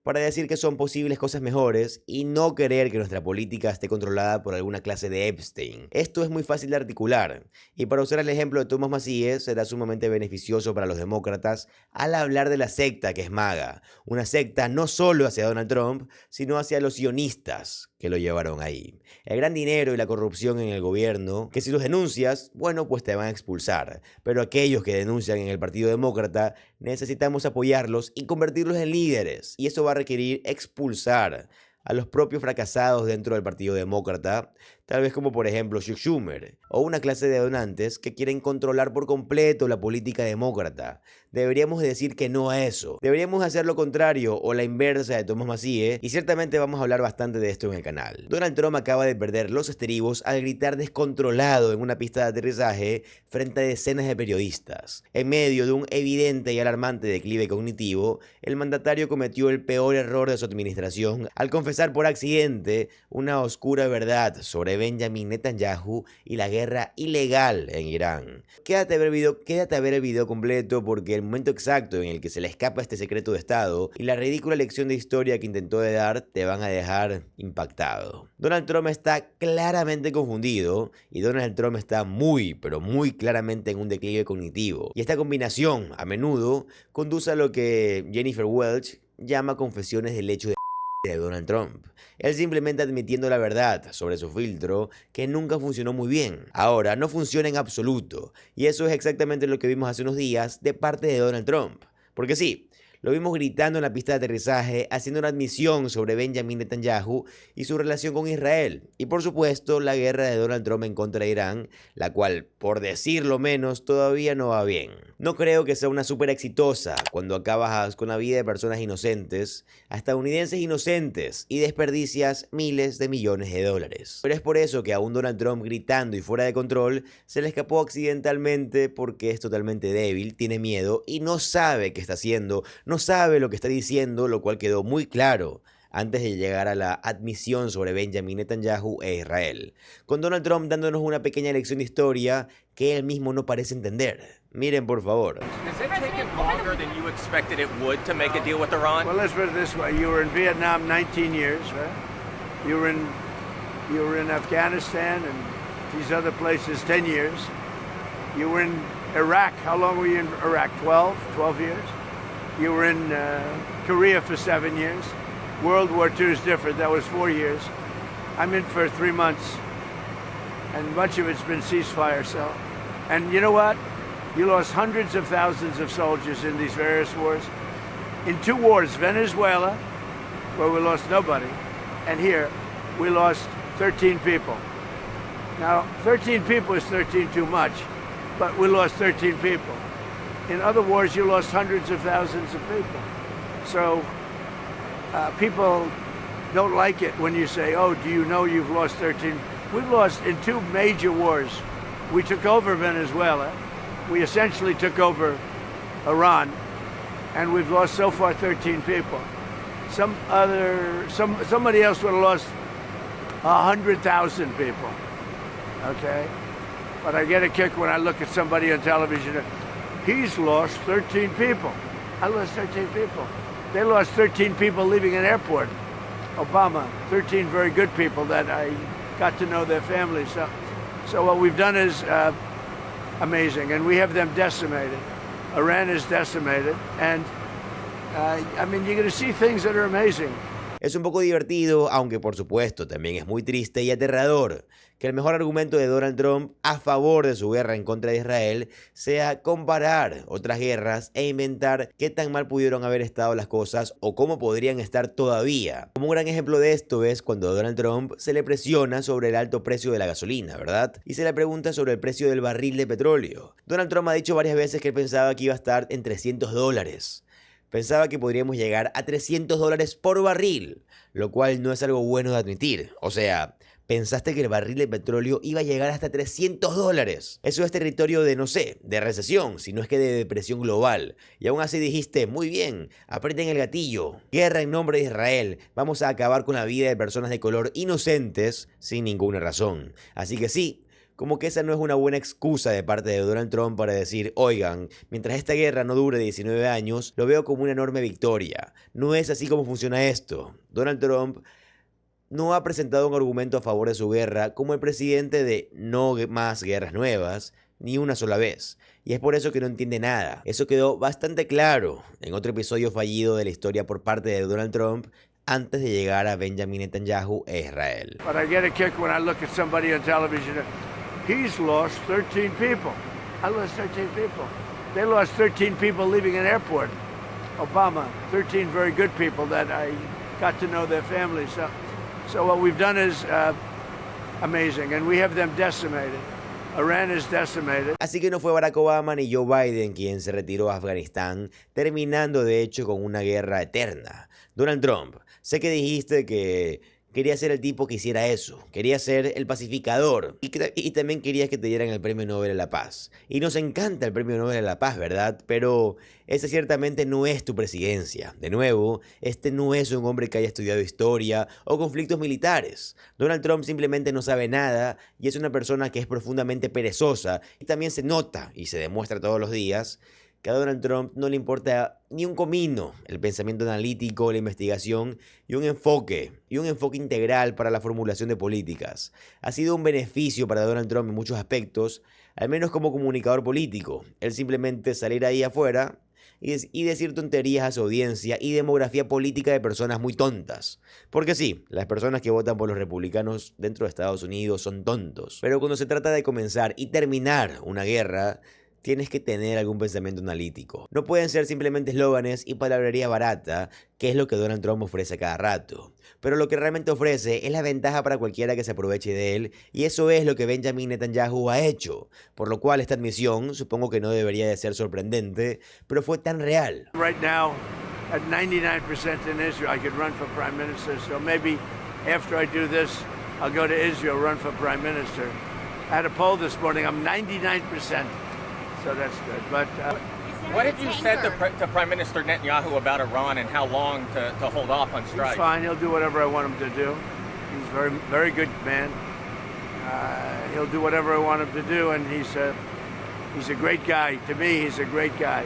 para decir que son posibles cosas mejores y no querer que nuestra política esté controlada por alguna clase de Epstein. Esto es muy fácil de articular, y para usar el ejemplo de Thomas Massie, será sumamente beneficioso para los demócratas al hablar de la secta que es MAGA, una secta no solo hacia Donald Trump, sino hacia los sionistas que lo llevaron ahí. El gran dinero y la corrupción en el gobierno, que si los denuncias, bueno, pues te van a expulsar, pero aquellos que denuncian en el Partido Demócrata, necesitamos apoyarlos y convertirlos en líderes, y eso va a requerir expulsar a los propios fracasados dentro del Partido Demócrata, tal vez como por ejemplo Chuck Schumer, o una clase de donantes que quieren controlar por completo la política demócrata. Deberíamos decir que no a eso. Deberíamos hacer lo contrario o la inversa de Thomas Massie, y ciertamente vamos a hablar bastante de esto en el canal. Donald Trump acaba de perder los estribos al gritar descontrolado en una pista de aterrizaje frente a decenas de periodistas. En medio de un evidente y alarmante declive cognitivo, el mandatario cometió el peor error de su administración al confesar por accidente una oscura verdad sobre Benjamin Netanyahu y la guerra ilegal en Irán. Quédate a ver el video completo porque el momento exacto en el que se le escapa este secreto de Estado y la ridícula lección de historia que intentó de dar te van a dejar impactado. Donald Trump está claramente confundido y Donald Trump está muy, pero muy claramente en un declive cognitivo. Y esta combinación, a menudo, conduce a lo que Jennifer Welch llama confesiones del hecho de Donald Trump. Él simplemente admitiendo la verdad sobre su filtro que nunca funcionó muy bien. Ahora no funciona en absoluto, y eso es exactamente lo que vimos hace unos días de parte de Donald Trump. Porque sí, Lo vimos gritando en la pista de aterrizaje, haciendo una admisión sobre Benjamin Netanyahu y su relación con Israel. Y por supuesto, la guerra de Donald Trump en contra de Irán, la cual, por decirlo menos, todavía no va bien. No creo que sea una súper exitosa cuando acabas con la vida de personas inocentes, estadounidenses inocentes, y desperdicias miles de millones de dólares. Pero es por eso que a un Donald Trump gritando y fuera de control se le escapó accidentalmente, porque es totalmente débil, tiene miedo y no sabe qué está haciendo, no sabe lo que está diciendo, lo cual quedó muy claro antes de llegar a la admisión sobre Benjamin Netanyahu e Israel, con Donald Trump dándonos una pequeña lección de historia que él mismo no parece entender. Miren, por favor. Has it taken longer than you expected it would to make a deal with Iran? Well, let's put it this way. You were in Vietnam 19 years, right? You were in Afghanistan and these other places 10 years. You were in Iraq. How long were you in Iraq? 12 years? You were in Korea for 7 years. World War II is different. That was 4 years. I'm in for 3 months. And much of it's been ceasefire, so. And you know what? You lost hundreds of thousands of soldiers in these various wars. In 2 wars, Venezuela, where we lost nobody, and here, we lost 13 people. Now, 13 people is 13 too much, but we lost 13 people. In other wars, you lost hundreds of thousands of people. So, people don't like it when you say, oh, do you know you've lost 13? We've lost in 2 major wars. We took over Venezuela. We essentially took over Iran. And we've lost so far 13 people. Somebody else would have lost 100,000 people. Okay? But I get a kick when I look at somebody on television. He's lost 13 people. I lost 13 people. They lost 13 people leaving an airport. Obama, 13 very good people that I got to know their families. So what we've done is amazing, and we have them decimated. Iran is decimated, and I mean, you're going to see things that are amazing. Es un poco divertido, aunque por supuesto también es muy triste y aterrador, que el mejor argumento de Donald Trump a favor de su guerra en contra de Israel sea comparar otras guerras e inventar qué tan mal pudieron haber estado las cosas o cómo podrían estar todavía. Como un gran ejemplo de esto es cuando a Donald Trump se le presiona sobre el alto precio de la gasolina, ¿verdad? Y se le pregunta sobre el precio del barril de petróleo. Donald Trump ha dicho varias veces que él pensaba que iba a estar en $300. Pensaba que podríamos llegar a $300 por barril, lo cual no es algo bueno de admitir. O sea, pensaste que el barril de petróleo iba a llegar hasta $300. Eso es territorio de, no sé, de recesión, si no es que de depresión global. Y aún así dijiste, muy bien, aprieten el gatillo. Guerra en nombre de Israel. Vamos a acabar con la vida de personas de color inocentes sin ninguna razón. Así que sí, como que esa no es una buena excusa de parte de Donald Trump para decir, oigan, mientras esta guerra no dure 19 años, lo veo como una enorme victoria. No es así como funciona esto. Donald Trump no ha presentado un argumento a favor de su guerra como el presidente de no más guerras nuevas, ni una sola vez. Y es por eso que no entiende nada. Eso quedó bastante claro en otro episodio fallido de la historia por parte de Donald Trump antes de llegar a Benjamin Netanyahu e Israel. But I get a kick when I look at somebody on television. He's lost 13 people. I lost 13 people. They lost 13 people leaving an airport. Obama, 13 very good people that I got to know their families. So what we've done is amazing, and we have them decimated. Iran is decimated. Así que no fue Barack Obama ni Joe Biden quien se retiró a Afganistán, terminando de hecho con una guerra eterna. Donald Trump, sé que dijiste que quería ser el tipo que hiciera eso, quería ser el pacificador y también querías que te dieran el Premio Nobel a la Paz. Y nos encanta el Premio Nobel a la Paz, ¿verdad? Pero esa ciertamente no es tu presidencia. De nuevo, este no es un hombre que haya estudiado historia o conflictos militares. Donald Trump simplemente no sabe nada y es una persona que es profundamente perezosa y también se nota y se demuestra todos los días que a Donald Trump no le importa ni un comino el pensamiento analítico, la investigación y un enfoque integral para la formulación de políticas. Ha sido un beneficio para Donald Trump en muchos aspectos, al menos como comunicador político. Él simplemente salir ahí afuera y decir tonterías a su audiencia y demografía política de personas muy tontas. Porque sí, las personas que votan por los republicanos dentro de Estados Unidos son tontos. Pero cuando se trata de comenzar y terminar una guerra, tienes que tener algún pensamiento analítico. No pueden ser simplemente eslóganes y palabrería barata, que es lo que Donald Trump ofrece a cada rato. Pero lo que realmente ofrece es la ventaja para cualquiera que se aproveche de él, y eso es lo que Benjamin Netanyahu ha hecho. Por lo cual esta admisión, supongo que no debería de ser sorprendente, pero fue tan real. Right now, at 99% in Israel, I could run for prime minister. So maybe after I do this, I'll go to Israel, run for prime minister. I had a poll this morning. I'm 99%. So that's good. But what have you said to Prime Minister Netanyahu about Iran and how long to hold off on strikes? He's fine. He'll do whatever I want him to do. He's very, very good man. He'll do whatever I want him to do, and he's a great guy. To me, he's a great guy.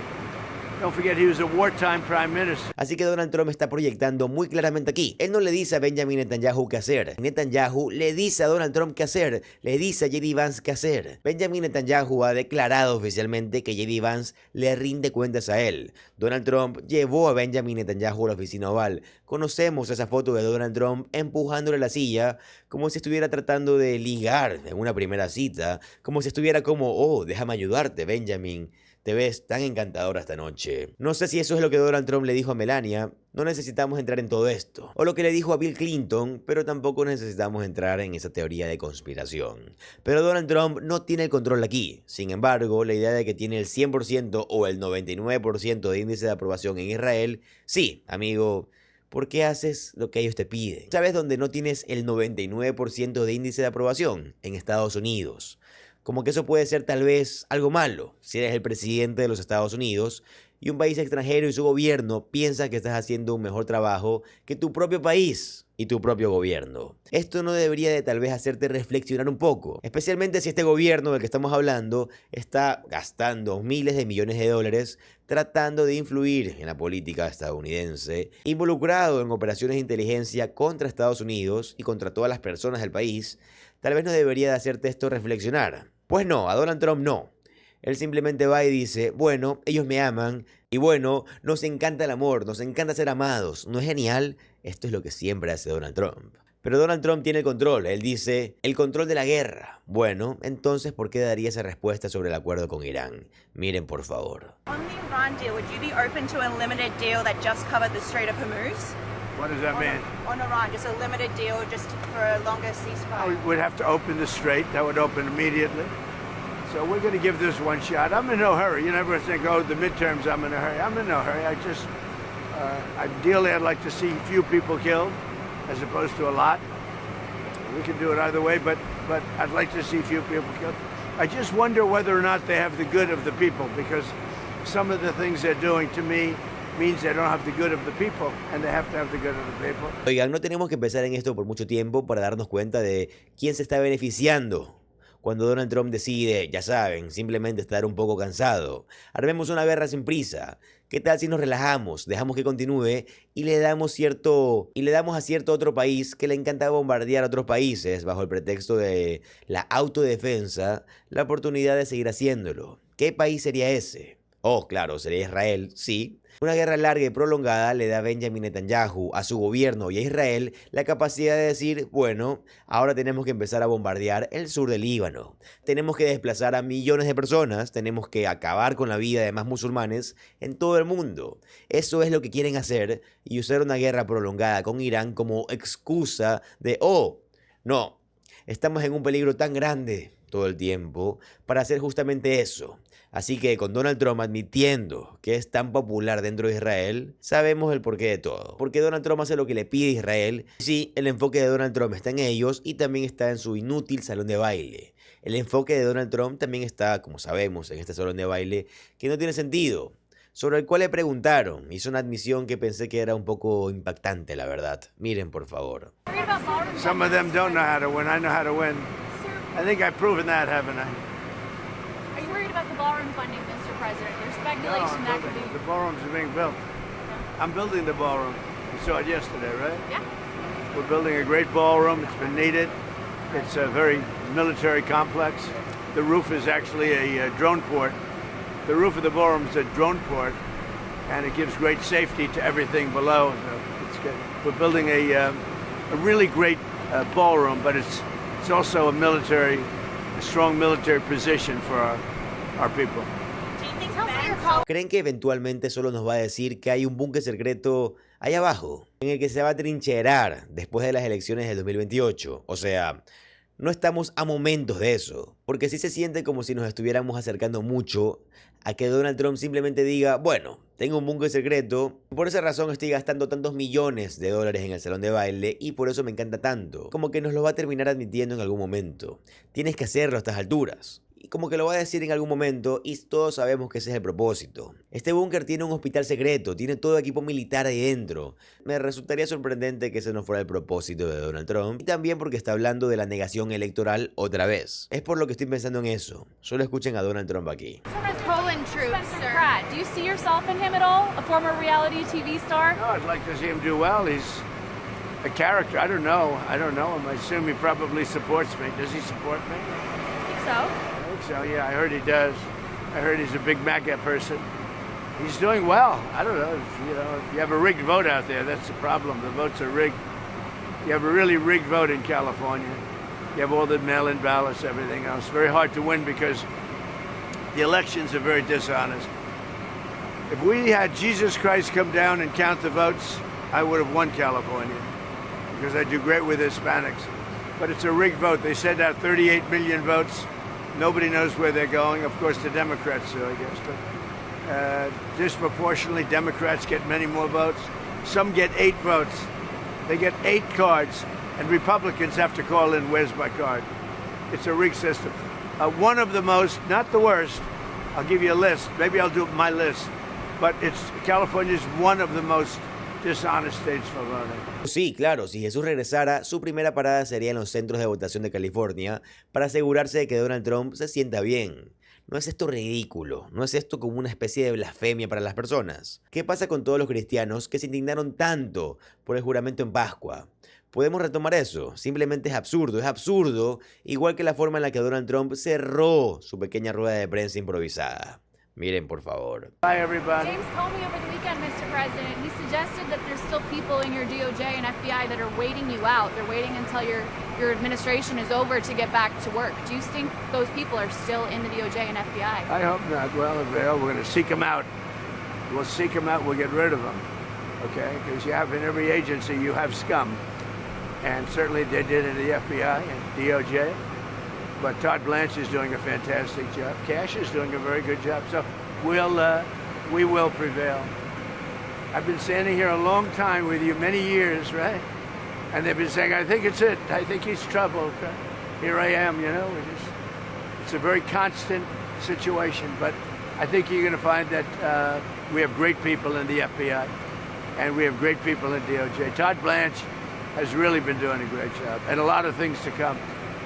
Don't forget, he was a wartime prime minister. Así que Donald Trump está proyectando muy claramente aquí. Él no le dice a Benjamin Netanyahu qué hacer. Netanyahu le dice a Donald Trump qué hacer. Le dice a J.D. Vance qué hacer. Benjamin Netanyahu ha declarado oficialmente que J.D. Vance le rinde cuentas a él. Donald Trump llevó a Benjamin Netanyahu a la oficina oval. Conocemos esa foto de Donald Trump empujándole la silla como si estuviera tratando de ligar en una primera cita. Como si estuviera como, oh, déjame ayudarte, Benjamin. Te ves tan encantadora esta noche. No sé si eso es lo que Donald Trump le dijo a Melania. No necesitamos entrar en todo esto. O lo que le dijo a Bill Clinton, pero tampoco necesitamos entrar en esa teoría de conspiración. Pero Donald Trump no tiene el control aquí. Sin embargo, la idea de que tiene el 100% o el 99% de índice de aprobación en Israel, sí, amigo. ¿Por qué haces lo que ellos te piden? ¿Sabes dónde no tienes el 99% de índice de aprobación? En Estados Unidos. Como que eso puede ser tal vez algo malo si eres el presidente de los Estados Unidos y un país extranjero y su gobierno piensa que estás haciendo un mejor trabajo que tu propio país y tu propio gobierno. Esto no debería de tal vez hacerte reflexionar un poco, especialmente si este gobierno del que estamos hablando está gastando miles de millones de dólares tratando de influir en la política estadounidense, involucrado en operaciones de inteligencia contra Estados Unidos y contra todas las personas del país. Tal vez no debería de hacerte esto reflexionar. Pues no, a Donald Trump no. Él simplemente va y dice, bueno, ellos me aman, y bueno, nos encanta el amor, nos encanta ser amados. ¿No es genial? Esto es lo que siempre hace Donald Trump. Pero Donald Trump tiene el control. Él dice, el control de la guerra. Bueno, entonces, ¿por qué daría esa respuesta sobre el acuerdo con Irán? Miren, por favor. On the Iran deal, would you be open to a limited deal that just covered the Strait of Hormuz? What does that mean? On Iran, just a limited deal, just for a longer ceasefire. We'd have to open the strait. That would open immediately. So we're going to give this one shot. I'm in no hurry. You never think, oh, the midterms, I'm in a hurry. I'm in no hurry. Ideally, I'd like to see few people killed as opposed to a lot. We can do it either way, but I'd like to see few people killed. I just wonder whether or not they have the good of the people, because some of the things they're doing to me means they don't have the good of the people, and they have to have the good of the people. Oigan, no tenemos que pensar en esto por mucho tiempo para darnos cuenta de quién se está beneficiando cuando Donald Trump decide, ya saben, simplemente estar un poco cansado. Armemos una guerra sin prisa. ¿Qué tal si nos relajamos, dejamos que continúe y le damos a cierto otro país que le encanta bombardear a otros países bajo el pretexto de la autodefensa, la oportunidad de seguir haciéndolo? ¿Qué país sería ese? Oh, claro, sería Israel, sí. Una guerra larga y prolongada le da a Benjamin Netanyahu, a su gobierno y a Israel la capacidad de decir, bueno, ahora tenemos que empezar a bombardear el sur del Líbano. Tenemos que desplazar a millones de personas, tenemos que acabar con la vida de más musulmanes en todo el mundo. Eso es lo que quieren hacer y usar una guerra prolongada con Irán como excusa de, oh, no, estamos en un peligro tan grande todo el tiempo para hacer justamente eso. Así que con Donald Trump admitiendo que es tan popular dentro de Israel, sabemos el porqué de todo. Porque Donald Trump hace lo que le pide Israel. Sí, el enfoque de Donald Trump está en ellos y también está en su inútil salón de baile. El enfoque de Donald Trump también está, como sabemos, en este salón de baile que no tiene sentido. Sobre el cual le preguntaron. Hizo una admisión que pensé que era un poco impactante, la verdad. Miren, por favor. Some of them don't know how to win. I know how to win. I think I've proven that, haven't I? Are you worried about the ballroom funding, Mr. President? There's speculation that could be... The ballrooms are being built. I'm building the ballroom. You saw it yesterday, right? Yeah. We're building a great ballroom. It's been needed. It's a very military complex. The roof is actually a drone port. The roof of the ballroom is a drone port, and it gives great safety to everything below. So it's good. We're building a really great ballroom, but it's also a strong military position for our people. ¿Creen que eventualmente solo nos va a decir que hay un búnker secreto ahí abajo, en el que se va a trincherar después de las elecciones del 2028? O sea, no estamos a momentos de eso, porque sí se siente como si nos estuviéramos acercando mucho a que Donald Trump simplemente diga, bueno, tengo un búnker secreto, por esa razón estoy gastando tantos millones de dólares en el salón de baile y por eso me encanta tanto. Como que nos lo va a terminar admitiendo en algún momento. Tienes que hacerlo a estas alturas. Y como que lo va a decir en algún momento y todos sabemos que ese es el propósito. Este búnker tiene un hospital secreto, tiene todo equipo militar ahí dentro. Me resultaría sorprendente que ese no fuera el propósito de Donald Trump. Y también porque está hablando de la negación electoral otra vez. Es por lo que estoy pensando en eso. Solo escuchen a Donald Trump aquí. Poland troops, sir. Pratt, do you see yourself in him at all? A former reality TV star? No, I'd like to see him do well. He's a character. I don't know him. I assume he probably supports me. Does he support me? I think so. So yeah, I heard he does. I heard he's a big MAGA person. He's doing well. I don't know. If you have a rigged vote out there, that's the problem. The votes are rigged. You have a really rigged vote in California. You have all the mail-in ballots, everything else. Very hard to win because the elections are very dishonest. If we had Jesus Christ come down and count the votes, I would have won California because I do great with Hispanics. But it's a rigged vote. They send out 38 million votes. Nobody knows where they're going. Of course, the Democrats do, I guess. But disproportionately, Democrats get many more votes. Some get 8 votes. They get 8 cards. And Republicans have to call in, where's my card? It's a rigged system. One of the most, not the worst, I'll give you a list. Maybe I'll do my list. But California is one of the most dishonest states for voting. Sí, claro, si Jesús regresara, su primera parada sería en los centros de votación de California para asegurarse de que Donald Trump se sienta bien. ¿No es esto ridículo? ¿No es esto como una especie de blasfemia para las personas? ¿Qué pasa con todos los cristianos que se indignaron tanto por el juramento en Pascua? ¿Podemos retomar eso? Simplemente es absurdo, igual que la forma en la que Donald Trump cerró su pequeña rueda de prensa improvisada. Miren, por favor. Hi, everybody. James Comey over the weekend, Mr. President, he suggested that there's still people in your DOJ and FBI that are waiting you out. They're waiting until your administration is over to get back to work. Do you think those people are still in the DOJ and FBI? I hope not. Well, if they are, we're going to seek them out. We'll seek them out. We'll get rid of them. Okay? Because you have in every agency, you have scum. And certainly they did in the FBI and DOJ. But Todd Blanche is doing a fantastic job. Cash is doing a very good job. So we will prevail. I've been standing here a long time with you, many years, right? And they've been saying, I think it's it. I think he's trouble. Here I am, it's a very constant situation. But I think you're going to find that we have great people in the FBI. And we have great people in DOJ. Todd Blanche has really been doing a great job. And a lot of things to come.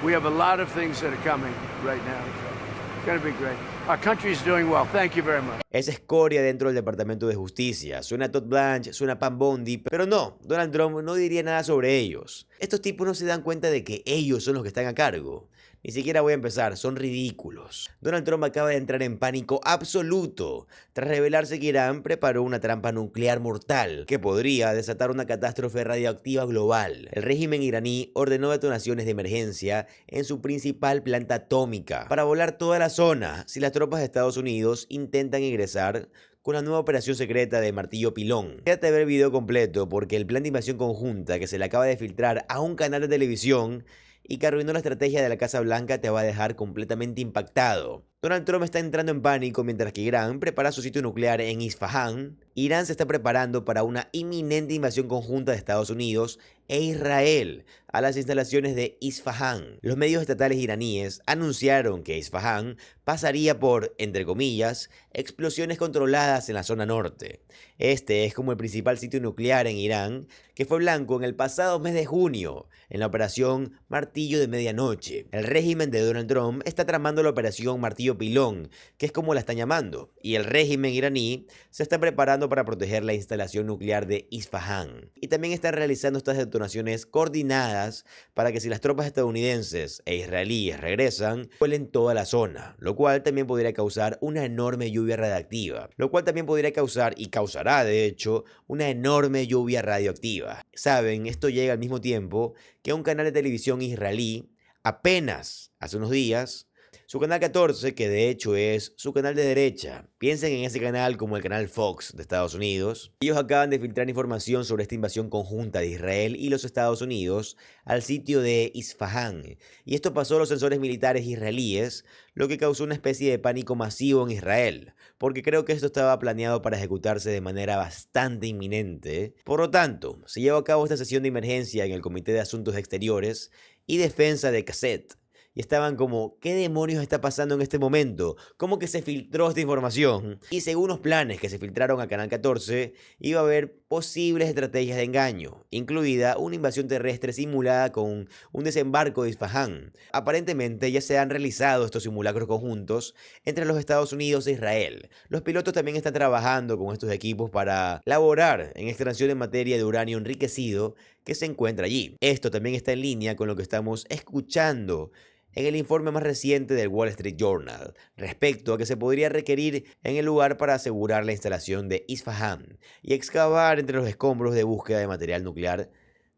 We have a lot of things that are coming right now. So it's going to be great. Our country is doing well. Thank you very much. Es escoria dentro del Departamento de Justicia. Suena Todd Blanche, suena Pam Bondi, pero no, Donald Trump no diría nada sobre ellos. Estos tipos no se dan cuenta de que ellos son los que están a cargo. Ni siquiera voy a empezar, son ridículos. Donald Trump acaba de entrar en pánico absoluto tras revelarse que Irán preparó una trampa nuclear mortal que podría desatar una catástrofe radioactiva global. El régimen iraní ordenó detonaciones de emergencia en su principal planta atómica para volar toda la zona si las tropas de Estados Unidos intentan ingresar con la nueva operación secreta de Martillo Pilón. Quédate a ver el video completo porque el plan de invasión conjunta que se le acaba de filtrar a un canal de televisión y que arruinó la estrategia de la Casa Blanca te va a dejar completamente impactado. Donald Trump está entrando en pánico mientras que Irán prepara su sitio nuclear en Isfahán. Irán se está preparando para una inminente invasión conjunta de Estados Unidos e Israel a las instalaciones de Isfahán. Los medios estatales iraníes anunciaron que Isfahán pasaría por, entre comillas, explosiones controladas en la zona norte. Este es como el principal sitio nuclear en Irán, que fue blanco en el pasado mes de junio, en la operación Martillo de Medianoche. El régimen de Donald Trump está tramando la operación Martillo Pilón, que es como la están llamando, y el régimen iraní se está preparando para proteger la instalación nuclear de Isfahán. Y también están realizando estas detonaciones coordinadas para que si las tropas estadounidenses e israelíes regresan, vuelen toda la zona, lo cual también podría causar una enorme lluvia radiactiva, lo cual también podría causar, y causará de hecho, una enorme lluvia radioactiva. Saben, esto llega al mismo tiempo que un canal de televisión israelí apenas hace unos días Su canal 14, que de hecho es su canal de derecha. Piensen en ese canal como el canal Fox de Estados Unidos. Ellos acaban de filtrar información sobre esta invasión conjunta de Israel y los Estados Unidos al sitio de Isfahán. Y esto pasó a los sensores militares israelíes, lo que causó una especie de pánico masivo en Israel, porque creo que esto estaba planeado para ejecutarse de manera bastante inminente. Por lo tanto, se llevó a cabo esta sesión de emergencia en el Comité de Asuntos Exteriores y Defensa de Knesset. Y estaban como, ¿qué demonios está pasando en este momento? ¿Cómo que se filtró esta información? Y según los planes que se filtraron a Canal 14, iba a haber posibles estrategias de engaño, incluida una invasión terrestre simulada con un desembarco de Isfahán. Aparentemente ya se han realizado estos simulacros conjuntos entre los Estados Unidos e Israel. Los pilotos también están trabajando con estos equipos para laborar en extracción de materia de uranio enriquecido que se encuentra allí. Esto también está en línea con lo que estamos escuchando en el informe más reciente del Wall Street Journal, respecto a que se podría requerir en el lugar para asegurar la instalación de Isfahán y excavar entre los escombros de búsqueda de material nuclear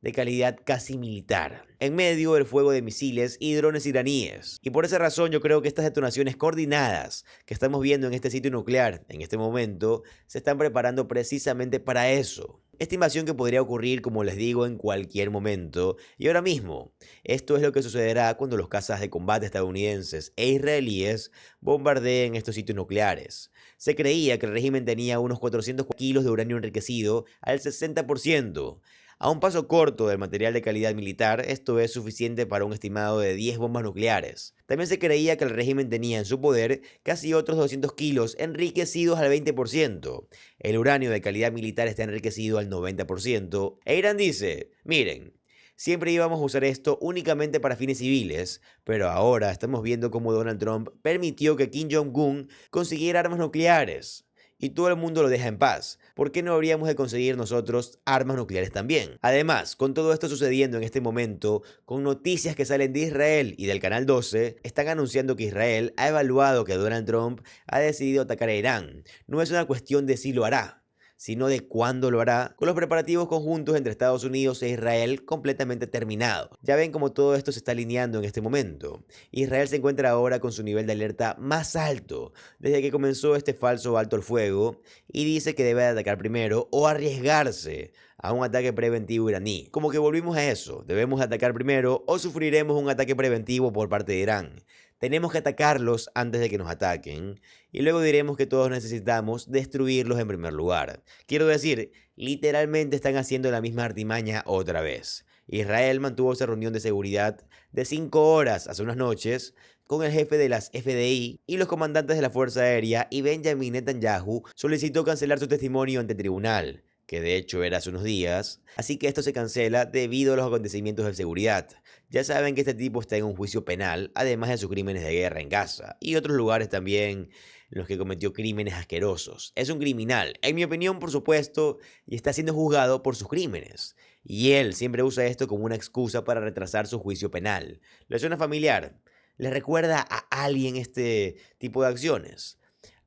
de calidad casi militar, en medio del fuego de misiles y drones iraníes. Y por esa razón yo creo que estas detonaciones coordinadas que estamos viendo en este sitio nuclear en este momento se están preparando precisamente para eso. Esta invasión que podría ocurrir, como les digo, en cualquier momento. Y ahora mismo, esto es lo que sucederá cuando los cazas de combate estadounidenses e israelíes bombardeen estos sitios nucleares. Se creía que el régimen tenía unos 400 kilos de uranio enriquecido al 60%. A un paso corto del material de calidad militar, esto es suficiente para un estimado de 10 bombas nucleares. También se creía que el régimen tenía en su poder casi otros 200 kilos enriquecidos al 20%. El uranio de calidad militar está enriquecido al 90%. E Irán dice, miren, siempre íbamos a usar esto únicamente para fines civiles, pero ahora estamos viendo cómo Donald Trump permitió que Kim Jong-un consiguiera armas nucleares. Y todo el mundo lo deja en paz. ¿Por qué no habríamos de conseguir nosotros armas nucleares también? Además, con todo esto sucediendo en este momento, con noticias que salen de Israel y del Canal 12, están anunciando que Israel ha evaluado que Donald Trump ha decidido atacar a Irán. No es una cuestión de si lo hará, sino de cuándo lo hará, con los preparativos conjuntos entre Estados Unidos e Israel completamente terminados. Ya ven cómo todo esto se está alineando en este momento. Israel se encuentra ahora con su nivel de alerta más alto desde que comenzó este falso alto al fuego y dice que debe atacar primero o arriesgarse a un ataque preventivo iraní. Como que volvimos a eso, debemos atacar primero o sufriremos un ataque preventivo por parte de Irán. Tenemos que atacarlos antes de que nos ataquen y luego diremos que todos necesitamos destruirlos en primer lugar. Quiero decir, literalmente están haciendo la misma artimaña otra vez. Israel mantuvo esa reunión de seguridad de 5 horas hace unas noches con el jefe de las FDI y los comandantes de la Fuerza Aérea, y Benjamin Netanyahu solicitó cancelar su testimonio ante el tribunal, que de hecho era hace unos días, así que esto se cancela debido a los acontecimientos de seguridad. Ya saben que este tipo está en un juicio penal, además de sus crímenes de guerra en Gaza, y otros lugares también en los que cometió crímenes asquerosos. Es un criminal, en mi opinión, por supuesto, y está siendo juzgado por sus crímenes. Y él siempre usa esto como una excusa para retrasar su juicio penal. ¿Le suena familiar? ¿Le recuerda a alguien este tipo de acciones?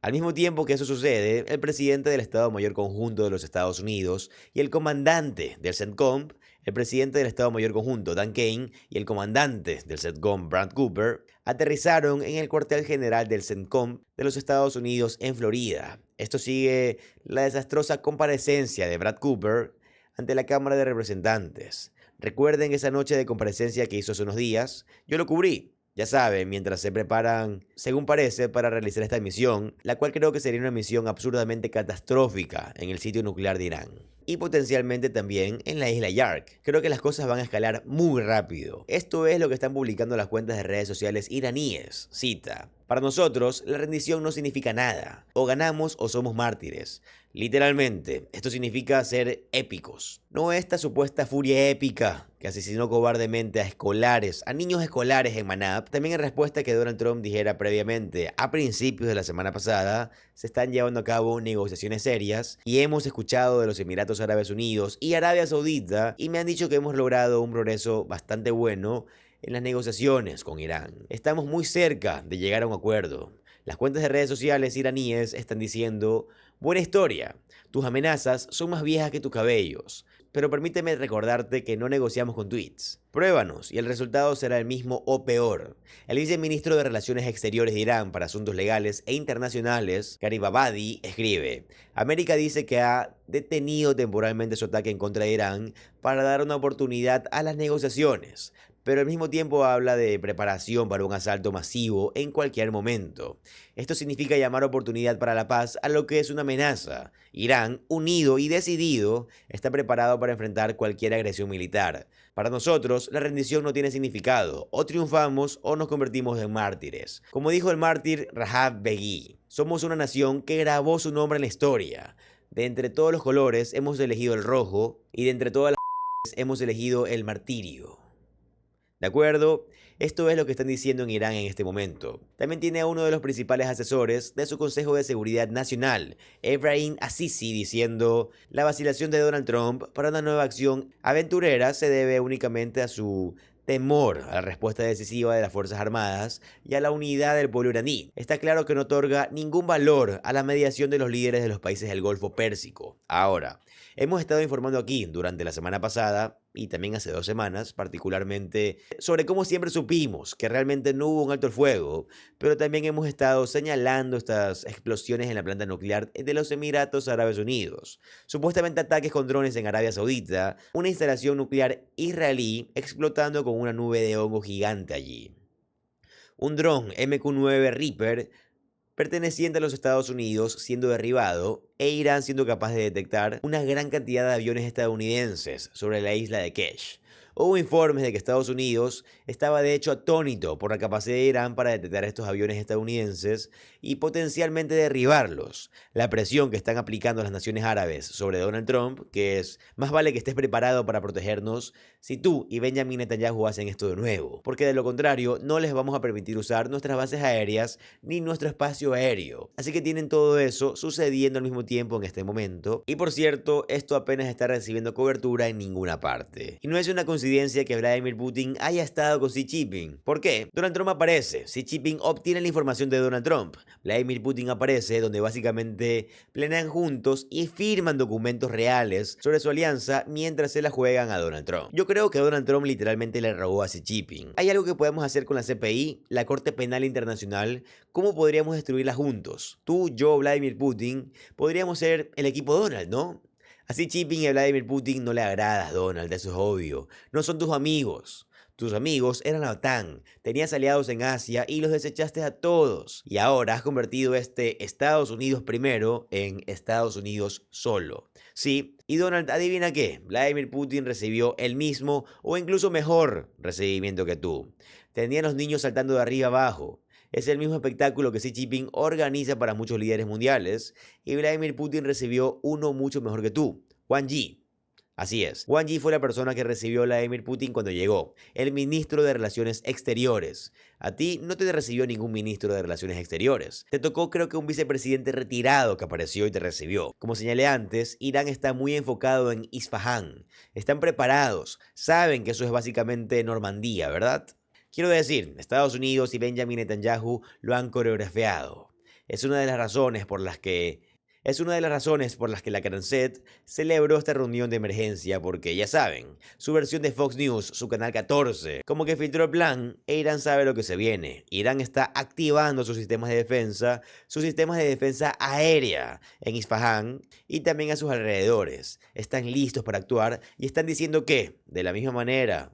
Al mismo tiempo que eso sucede, el presidente del Estado Mayor Conjunto de los Estados Unidos y el comandante del CENTCOM, el presidente del Estado Mayor Conjunto, Dan Kane, y el comandante del CENTCOM, Brad Cooper, aterrizaron en el cuartel general del CENTCOM de los Estados Unidos en Florida. Esto sigue la desastrosa comparecencia de Brad Cooper ante la Cámara de Representantes. Recuerden esa noche de comparecencia que hizo hace unos días, yo lo cubrí. Ya saben, mientras se preparan, según parece, para realizar esta misión, la cual creo que sería una misión absurdamente catastrófica en el sitio nuclear de Irán. Y potencialmente también en la isla Yark. Creo que las cosas van a escalar muy rápido. Esto es lo que están publicando las cuentas de redes sociales iraníes. Cita: para nosotros, la rendición no significa nada. O ganamos o somos mártires. Literalmente, esto significa ser épicos. No esta supuesta furia épica que asesinó cobardemente a escolares, a niños escolares en Manab. También en respuesta a que Donald Trump dijera previamente, a principios de la semana pasada, se están llevando a cabo negociaciones serias y hemos escuchado de los Emiratos Árabes Unidos y Arabia Saudita y me han dicho que hemos logrado un progreso bastante bueno en las negociaciones con Irán. Estamos muy cerca de llegar a un acuerdo. Las cuentas de redes sociales iraníes están diciendo: buena historia, tus amenazas son más viejas que tus cabellos. pero permíteme recordarte que no negociamos con tweets. Pruébanos y el resultado será el mismo o peor. El viceministro de Relaciones Exteriores de Irán para Asuntos Legales e Internacionales, Garibabadi, escribe: América dice que ha detenido temporalmente su ataque en contra de Irán para dar una oportunidad a las negociaciones, pero al mismo tiempo habla de preparación para un asalto masivo en cualquier momento. Esto significa llamar oportunidad para la paz a lo que es una amenaza. Irán, unido y decidido, está preparado para enfrentar cualquier agresión militar. Para nosotros, la rendición no tiene significado. O triunfamos o nos convertimos en mártires. Como dijo el mártir Rahab Begui, somos una nación que grabó su nombre en la historia. De entre todos los colores hemos elegido el rojo y de entre todas las hemos elegido el martirio. ¿De acuerdo? Esto es lo que están diciendo en Irán en este momento. También tiene a uno de los principales asesores de su Consejo de Seguridad Nacional, Ebrahim Assisi, diciendo: la vacilación de Donald Trump para una nueva acción aventurera se debe únicamente a su temor a la respuesta decisiva de las Fuerzas Armadas y a la unidad del pueblo iraní. Está claro que no otorga ningún valor a la mediación de los líderes de los países del Golfo Pérsico. Ahora, hemos estado informando aquí durante la semana pasada y también hace 2 semanas particularmente sobre cómo siempre supimos que realmente no hubo un alto el fuego, pero también hemos estado señalando estas explosiones en la planta nuclear de los Emiratos Árabes Unidos, supuestamente ataques con drones en Arabia Saudita, una instalación nuclear israelí explotando con una nube de hongo gigante allí. Un dron MQ-9 Reaper perteneciente a los Estados Unidos siendo derribado e Irán siendo capaz de detectar una gran cantidad de aviones estadounidenses sobre la isla de Kesh. Hubo informes de que Estados Unidos estaba de hecho atónito por la capacidad de Irán para detectar estos aviones estadounidenses y potencialmente derribarlos. La presión que están aplicando las naciones árabes sobre Donald Trump, que es: más vale que estés preparado para protegernos si tú y Benjamin Netanyahu hacen esto de nuevo, porque de lo contrario no les vamos a permitir usar nuestras bases aéreas ni nuestro espacio aéreo. Así que tienen todo eso sucediendo al mismo tiempo en este momento. Y por cierto, esto apenas está recibiendo cobertura en ninguna parte. Y no es una coincidencia que Vladimir Putin haya estado con Xi Jinping. ¿Por qué? Donald Trump aparece, Xi Jinping obtiene la información de Donald Trump, Vladimir Putin aparece, donde básicamente planean juntos y firman documentos reales sobre su alianza mientras se la juegan a Donald Trump. Yo creo que Donald Trump literalmente le robó a Xi Jinping. ¿Hay algo que podemos hacer con la CPI, la Corte Penal Internacional? ¿Cómo podríamos destruirla juntos? Tú, yo, Vladimir Putin, podríamos ser el equipo Donald, ¿no? A Xi Jinping y a Vladimir Putin no le agradas, Donald, eso es obvio. No son tus amigos. Tus amigos eran la OTAN, tenías aliados en Asia y los desechaste a todos. Y ahora has convertido este Estados Unidos primero en Estados Unidos solo. Sí, y Donald, adivina qué, Vladimir Putin recibió el mismo o incluso mejor recibimiento que tú. Tenían los niños saltando de arriba abajo. Es el mismo espectáculo que Xi Jinping organiza para muchos líderes mundiales y Vladimir Putin recibió uno mucho mejor que tú, Wang Yi. Así es, Wang Yi fue la persona que recibió a Vladimir Putin cuando llegó, el ministro de Relaciones Exteriores. A ti no te recibió ningún ministro de Relaciones Exteriores. Te tocó creo que un vicepresidente retirado que apareció y te recibió. Como señalé antes, Irán está muy enfocado en Isfahán. Están preparados, saben que eso es básicamente Normandía, ¿verdad? Quiero decir, Estados Unidos y Benjamin Netanyahu lo han coreografiado. Es una de las razones por las que la Knesset celebró esta reunión de emergencia porque, ya saben, su versión de Fox News, su canal 14, como que filtró el plan e Irán sabe lo que se viene. Irán está activando sus sistemas de defensa aérea en Isfahán y también a sus alrededores. Están listos para actuar y están diciendo que, de la misma manera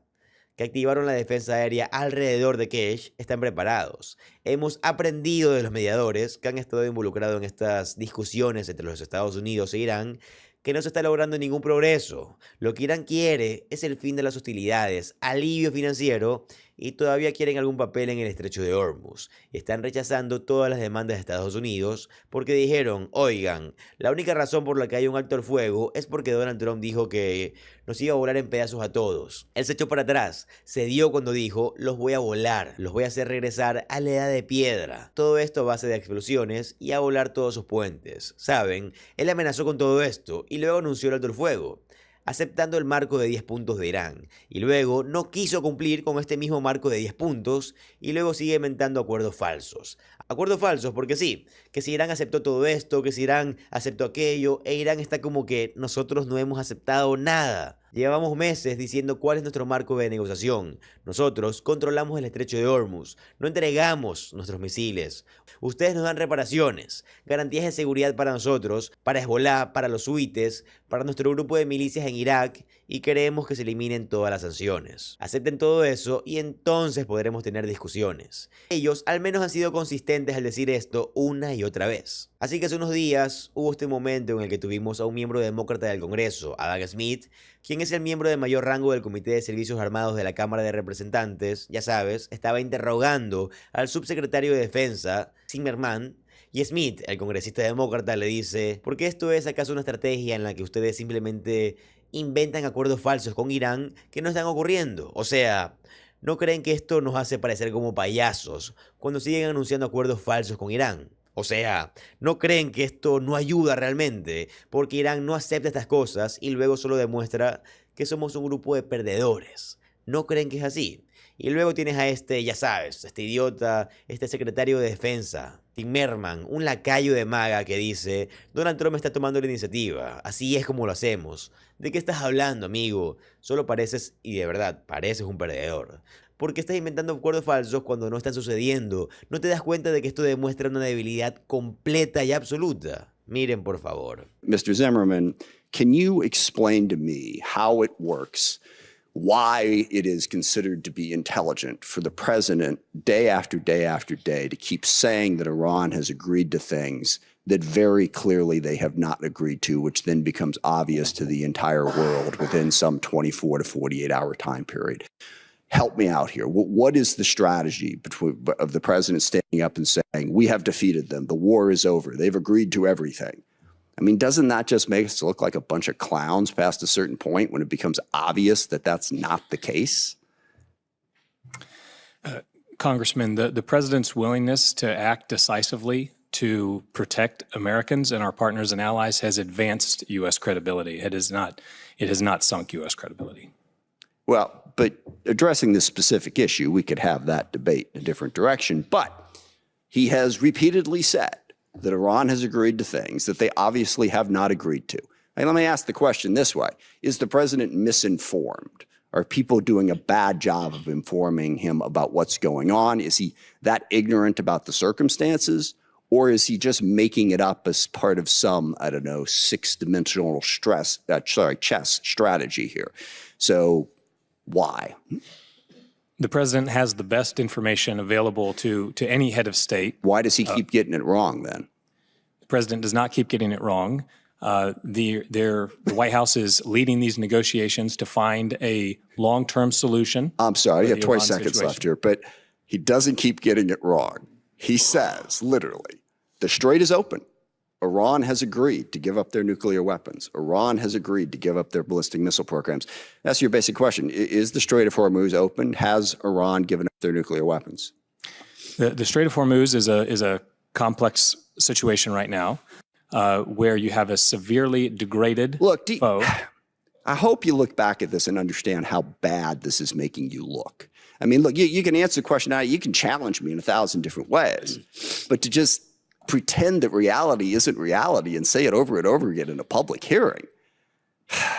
que activaron la defensa aérea alrededor de Kesh, están preparados. Hemos aprendido de los mediadores que han estado involucrados en estas discusiones entre los Estados Unidos e Irán que no se está logrando ningún progreso. Lo que Irán quiere es el fin de las hostilidades, alivio financiero y todavía quieren algún papel en el estrecho de Hormuz. Están rechazando todas las demandas de Estados Unidos porque dijeron: oigan, la única razón por la que hay un alto al fuego es porque Donald Trump dijo que nos iba a volar en pedazos a todos. Él se echó para atrás, se dio cuando dijo: los voy a volar, los voy a hacer regresar a la edad de piedra. Todo esto a base de explosiones y a volar todos sus puentes. ¿Saben? Él amenazó con todo esto y luego anunció el alto al fuego. aceptando el marco de 10 puntos de Irán, y luego no quiso cumplir con este mismo marco de 10 puntos, y luego sigue inventando acuerdos falsos. Acuerdos falsos porque sí, que si Irán aceptó todo esto, que si Irán aceptó aquello, e Irán está como que nosotros no hemos aceptado nada. Llevamos meses diciendo cuál es nuestro marco de negociación. Nosotros controlamos el estrecho de Hormuz, no entregamos nuestros misiles. Ustedes nos dan reparaciones, garantías de seguridad para nosotros, para Hezbollah, para los huites, para nuestro grupo de milicias en Irak, y queremos que se eliminen todas las sanciones. Acepten todo eso y entonces podremos tener discusiones. Ellos al menos han sido consistentes al decir esto una y otra vez. Así que hace unos días hubo este momento en el que tuvimos a un miembro demócrata del Congreso, Adam Smith, quien es el miembro de mayor rango del Comité de Servicios Armados de la Cámara de Representantes, ya sabes, estaba interrogando al subsecretario de Defensa, Zimmerman, y Smith, el congresista demócrata, le dice: ¿por qué esto es acaso una estrategia en la que ustedes simplemente inventan acuerdos falsos con Irán que no están ocurriendo? O sea, ¿no creen que esto nos hace parecer como payasos cuando siguen anunciando acuerdos falsos con Irán? O sea, ¿no creen que esto no ayuda realmente? Porque Irán no acepta estas cosas y luego solo demuestra que somos un grupo de perdedores. ¿No creen que es así? Y luego tienes a este, ya sabes, este idiota, este secretario de defensa, Zimmerman, un lacayo de MAGA que dice: Donald Trump está tomando la iniciativa, así es como lo hacemos. ¿De qué estás hablando, amigo? Solo pareces, y de verdad, pareces un perdedor. ¿Por qué estás inventando acuerdos falsos cuando no están sucediendo? ¿No te das cuenta de que esto demuestra una debilidad completa y absoluta? Miren, por favor. Mr. Zimmerman, can you explain to me how it works? Why it is considered to be intelligent for the president day after day after day to keep saying that Iran has agreed to things that very clearly they have not agreed to, which then becomes obvious to the entire world within some 24 to 48-hour time period. Help me out here. What is the strategy of the president standing up and saying, we have defeated them, the war is over, they've agreed to everything? I mean, doesn't that just make us look like a bunch of clowns past a certain point when it becomes obvious that that's not the case? Congressman, the president's willingness to act decisively to protect Americans and our partners and allies has advanced U.S. credibility. It has not sunk U.S. credibility. Well, but addressing this specific issue, we could have that debate in a different direction. But he has repeatedly said that Iran has agreed to things that they obviously have not agreed to. And let me ask the question this way. Is the president misinformed? Are people doing a bad job of informing him about what's going on? Is he that ignorant about the circumstances? Or is he just making it up as part of some, I don't know, six-dimensional chess strategy here? So why? The president has the best information available to any head of state. Why does he keep getting it wrong then? The president does not keep getting it wrong. The White House is leading these negotiations to find a long-term solution. I'm sorry, you have 20 seconds left here, but he doesn't keep getting it wrong. He says, literally, the strait is open. Iran has agreed to give up their nuclear weapons. Iran has agreed to give up their ballistic missile programs. That's your basic question. Is the Strait of Hormuz open? Has Iran given up their nuclear weapons? The Strait of Hormuz is a complex situation right now where you have a severely degraded foe. I hope you look back at this and understand how bad this is making you look. I mean, look, you can answer the question now. You can challenge me in 1,000 different ways. But to just pretend that reality isn't reality and say it over and over again in a public hearing,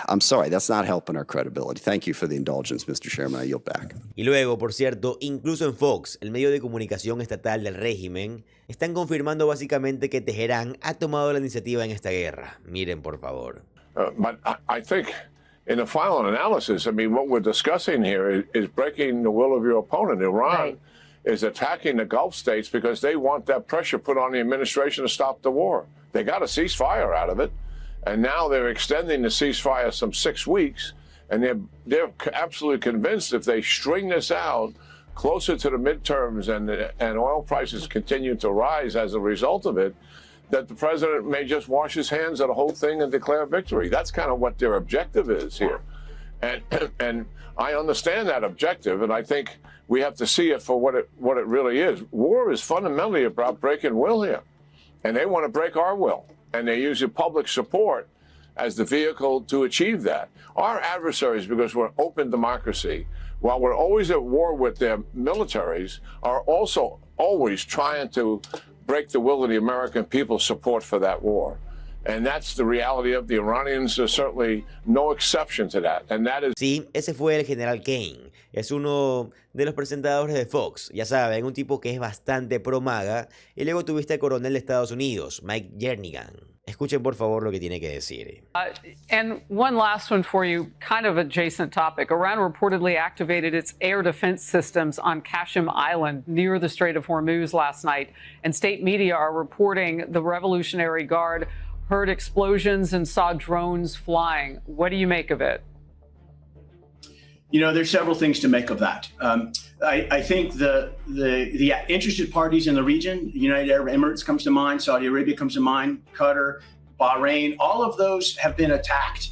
I'm sorry, that's not helping our credibility. Thank you for the indulgence, Mr. Chairman. I yield back. Y luego, por cierto, incluso en Fox, el medio de comunicación estatal del régimen, están confirmando básicamente que Teherán ha tomado la iniciativa en esta guerra. Miren, por favor. But I think in the final analysis, I mean, what we're discussing here is breaking the will of your opponent. Iran is attacking the Gulf states because they want that pressure put on the administration to stop the war. They got a ceasefire out of it, and now they're extending the ceasefire some 6 weeks, and they're absolutely convinced if they string this out closer to the midterms and oil prices continue to rise as a result of it, that the president may just wash his hands of the whole thing and declare victory. That's kind of what their objective is here. And I understand that objective, and I think we have to see it for what it really is. War is fundamentally about breaking will here, and they want to break our will, and they're using public support as the vehicle to achieve that. Our adversaries, because we're an open democracy, while we're always at war with their militaries, are also always trying to break the will of the American people's support for that war. And that's the reality of the Iranians. There's certainly no exception to that. And that is... Sí, ese fue el general Kane. Es uno de los presentadores de Fox. Ya saben, un tipo que es bastante pro-MAGA. Y luego tuviste al coronel de Estados Unidos, Mike Jernigan. Escuchen por favor lo que tiene que decir. And one last one for you, kind of adjacent topic. Iran reportedly activated its air defense systems on Qasem Island near the Strait of Hormuz last night. And state media are reporting the Revolutionary Guard heard explosions and saw drones flying. What do you make of it? You know, there's several things to make of that. I think the interested parties in the region, United Arab Emirates comes to mind, Saudi Arabia comes to mind, Qatar, Bahrain, all of those have been attacked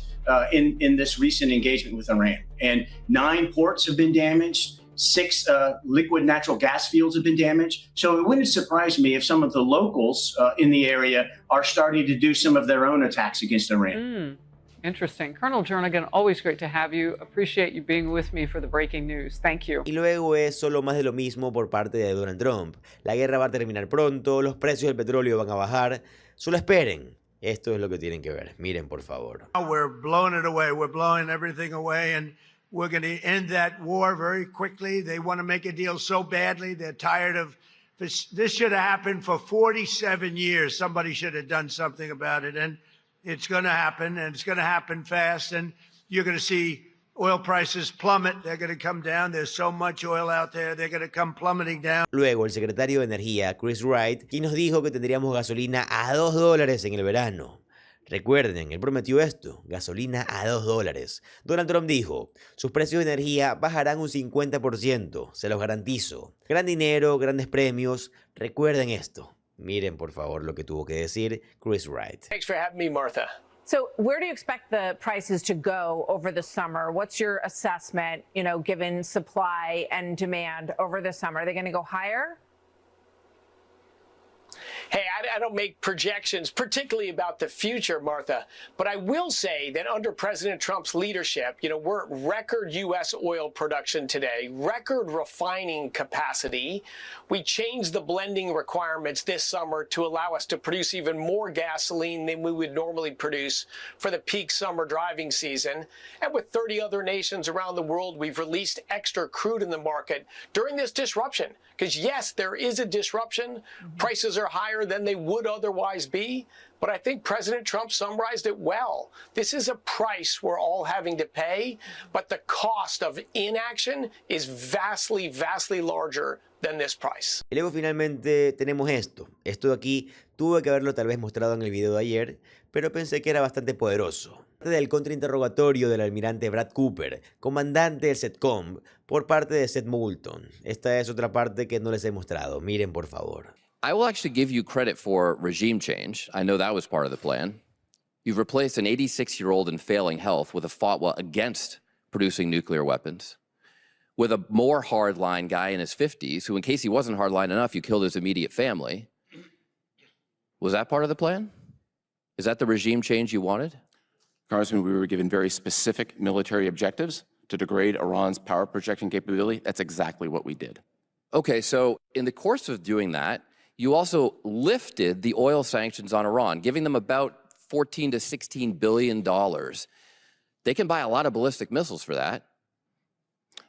in this recent engagement with Iran. And 9 ports have been damaged. 6 liquid natural gas fields have been damaged. So it wouldn't surprise me if some of the locals in the area are starting to do some of their own attacks against Iran. Interesting. Colonel Jernigan, always great to have you. Appreciate you being with me for the breaking news. Thank you. Y luego es solo más de lo mismo por parte de Donald Trump. La guerra va a terminar pronto, los precios del petróleo van a bajar. Solo esperen. Esto es lo que tienen que ver. Miren, por favor. We're blowing it away. We're blowing everything away, and we're going to end that war very quickly. They want to make a deal so badly. They're tired of this. This should have happened for 47 years. Somebody should have done something about it, and it's going to happen, and it's going to happen fast, and you're going to see oil prices plummet. They're going to come down. There's so much oil out there. They're going to come plummeting down. Luego, el secretario de Energía, Chris Wright, quien nos dijo que tendríamos gasolina a $2 en el verano. Recuerden, él prometió esto, gasolina a $2. Donald Trump dijo, sus precios de energía bajarán un 50%, se los garantizo. Gran dinero, grandes premios, recuerden esto. Miren, por favor, lo que tuvo que decir Chris Wright. Thanks for having me, Martha. So where do you expect the prices to go over the summer? What's your assessment, given supply and demand over the summer? Are they going to go higher? Hey, I don't make projections, particularly about the future, Martha, but I will say that under President Trump's leadership, we're at record U.S. oil production today, record refining capacity. We changed the blending requirements this summer to allow us to produce even more gasoline than we would normally produce for the peak summer driving season. And with 30 other nations around the world, we've released extra crude in the market during this disruption. Because yes, there is a disruption. Prices are higher than they would otherwise be. But I think President Trump summarized it well. This is a price we're all having to pay, but the cost of inaction is vastly, vastly larger than this price. Y luego finalmente tenemos esto. Esto de aquí tuve que haberlo tal vez mostrado en el video de ayer, pero pensé que era bastante poderoso. Del contrainterrogatorio del almirante Brad Cooper, comandante del CENTCOM, por parte de Seth Moulton. Esta es otra parte que no les he mostrado. Miren, por favor. I will actually give you credit for regime change. I know that was part of the plan. You've replaced an 86-year-old in failing health with a fatwa against producing nuclear weapons, with a more hardline guy in his 50s who, in case he wasn't hardline enough, you killed his immediate family. Was that part of the plan? Is that the regime change you wanted? Congressman, we were given very specific military objectives to degrade Iran's power projection capability. That's exactly what we did. Okay, so in the course of doing that, you also lifted the oil sanctions on Iran, giving them about $14 to $16 billion. They can buy a lot of ballistic missiles for that.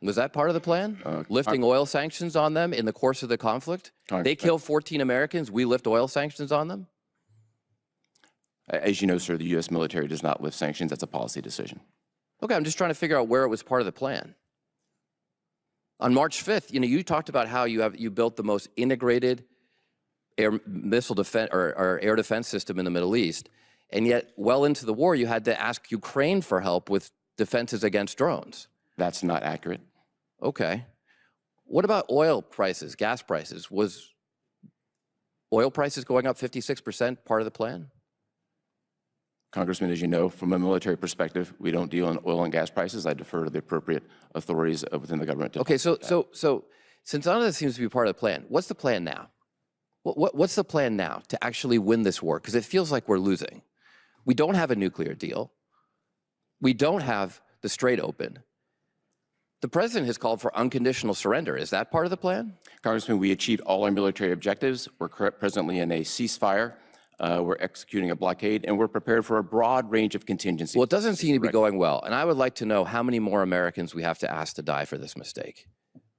Was that part of the plan? Lifting oil sanctions on them in the course of the conflict? They kill 14 Americans, we lift oil sanctions on them? As you know, sir, the U.S. military does not lift sanctions. That's a policy decision. Okay, I'm just trying to figure out where it was part of the plan. On March 5th, you talked about how you built the most integrated air missile defense or air defense system in the Middle East, and yet well into the war, you had to ask Ukraine for help with defenses against drones. That's not accurate. Okay. What about oil prices, gas prices? Was oil prices going up 56% part of the plan? Congressman, as you know, from a military perspective, we don't deal in oil and gas prices. I defer to the appropriate authorities within the government. Okay, so since none of this seems to be part of the plan, what's the plan now? What's the plan now to actually win this war? Because it feels like we're losing. We don't have a nuclear deal. We don't have the Strait open. The president has called for unconditional surrender. Is that part of the plan? Congressman, we achieved all our military objectives. We're presently in a ceasefire. We're executing a blockade, and we're prepared for a broad range of contingencies. Well, it doesn't seem to be going well, and I would like to know how many more Americans we have to ask to die for this mistake.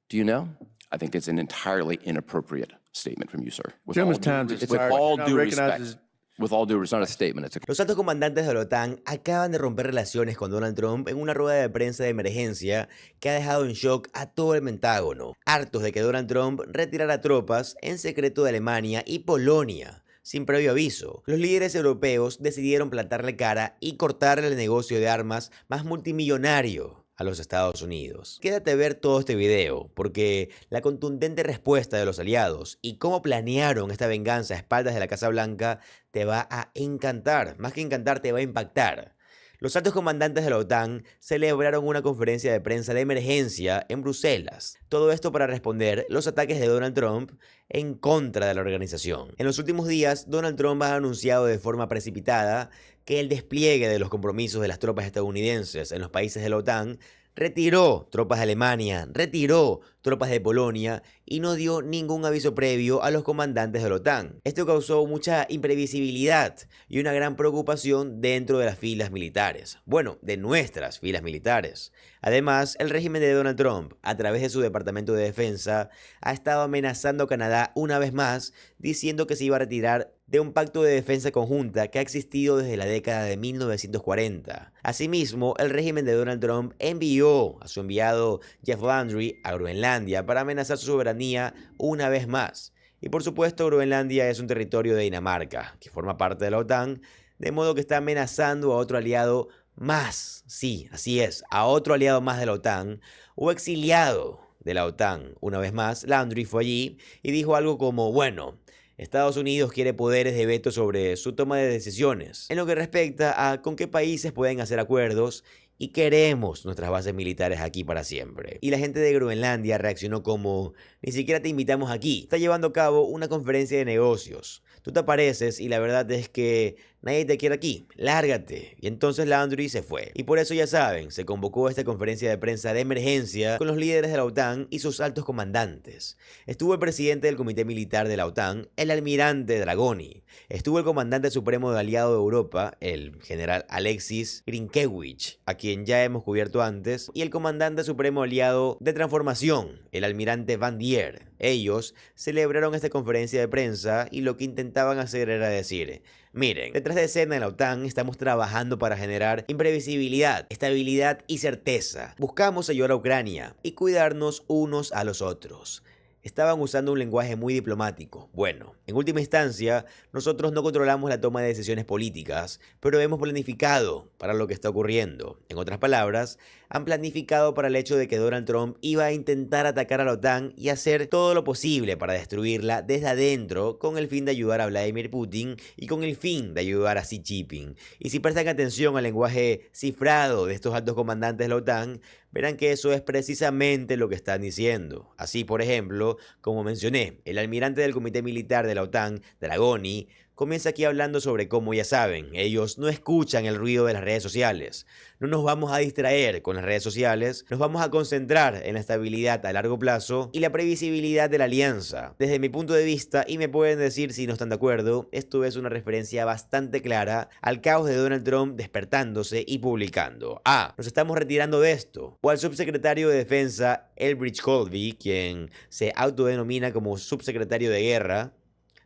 Do you know? I think it's an entirely inappropriate statement from you, sir. With all due respect. With all due It's not a respect. statement, it's a... Los altos comandantes de la OTAN acaban de romper relaciones con Donald Trump en una rueda de prensa de emergencia que ha dejado en shock a todo el Pentágono, hartos de que Donald Trump retirara tropas en secreto de Alemania y Polonia. Sin previo aviso, los líderes europeos decidieron plantarle cara y cortarle el negocio de armas más multimillonario a los Estados Unidos. Quédate a ver todo este video, porque la contundente respuesta de los aliados y cómo planearon esta venganza a espaldas de la Casa Blanca te va a encantar. Más que encantar, te va a impactar. Los altos comandantes de la OTAN celebraron una conferencia de prensa de emergencia en Bruselas. Todo esto para responder los ataques de Donald Trump en contra de la organización. En los últimos días, Donald Trump ha anunciado de forma precipitada que el despliegue de los compromisos de las tropas estadounidenses en los países de la OTAN retiró tropas de Alemania, retiró tropas de Polonia y no dio ningún aviso previo a los comandantes de la OTAN. Esto causó mucha imprevisibilidad y una gran preocupación dentro de las filas militares. Bueno, de nuestras filas militares. Además, el régimen de Donald Trump, a través de su Departamento de Defensa, ha estado amenazando a Canadá una vez más, diciendo que se iba a retirar de un pacto de defensa conjunta que ha existido desde la década de 1940. Asimismo, el régimen de Donald Trump envió a su enviado Jeff Landry a Groenlandia para amenazar su soberanía una vez más. Y por supuesto, Groenlandia es un territorio de Dinamarca, que forma parte de la OTAN, de modo que está amenazando a otro aliado más, sí, así es, a otro aliado más de la OTAN, o exiliado de la OTAN. Una vez más, Landry fue allí y dijo algo como, bueno, Estados Unidos quiere poderes de veto sobre su toma de decisiones en lo que respecta a con qué países pueden hacer acuerdos y queremos nuestras bases militares aquí para siempre. Y la gente de Groenlandia reaccionó como, ni siquiera te invitamos aquí, está llevando a cabo una conferencia de negocios. Tú te apareces y la verdad es que nadie te quiere aquí, lárgate. Y entonces Landry se fue. Y por eso ya saben, se convocó esta conferencia de prensa de emergencia con los líderes de la OTAN y sus altos comandantes. Estuvo el presidente del Comité Militar de la OTAN, el almirante Dragoni. Estuvo el comandante supremo de aliado de Europa, el general Alexis Grynkewicz, a quien ya hemos cubierto antes, y el comandante supremo aliado de transformación, el almirante Van Dier. Ellos celebraron esta conferencia de prensa y lo que intentaban hacer era decir, miren, detrás de escena en la OTAN estamos trabajando para generar imprevisibilidad, estabilidad y certeza. Buscamos ayudar a Ucrania y cuidarnos unos a los otros. Estaban usando un lenguaje muy diplomático. Bueno, en última instancia, nosotros no controlamos la toma de decisiones políticas, pero hemos planificado para lo que está ocurriendo. En otras palabras, han planificado para el hecho de que Donald Trump iba a intentar atacar a la OTAN y hacer todo lo posible para destruirla desde adentro con el fin de ayudar a Vladimir Putin y con el fin de ayudar a Xi Jinping. Y si prestan atención al lenguaje cifrado de estos altos comandantes de la OTAN, verán que eso es precisamente lo que están diciendo. Así, por ejemplo, como mencioné, el almirante del Comité Militar de la OTAN, Dragoni, comienza aquí hablando sobre cómo, ya saben, ellos no escuchan el ruido de las redes sociales. No nos vamos a distraer con las redes sociales, nos vamos a concentrar en la estabilidad a largo plazo y la previsibilidad de la alianza. Desde mi punto de vista, y me pueden decir si no están de acuerdo, esto es una referencia bastante clara al caos de Donald Trump despertándose y publicando. Nos estamos retirando de esto. O al subsecretario de Defensa, Elbridge Colby, quien se autodenomina como subsecretario de Guerra,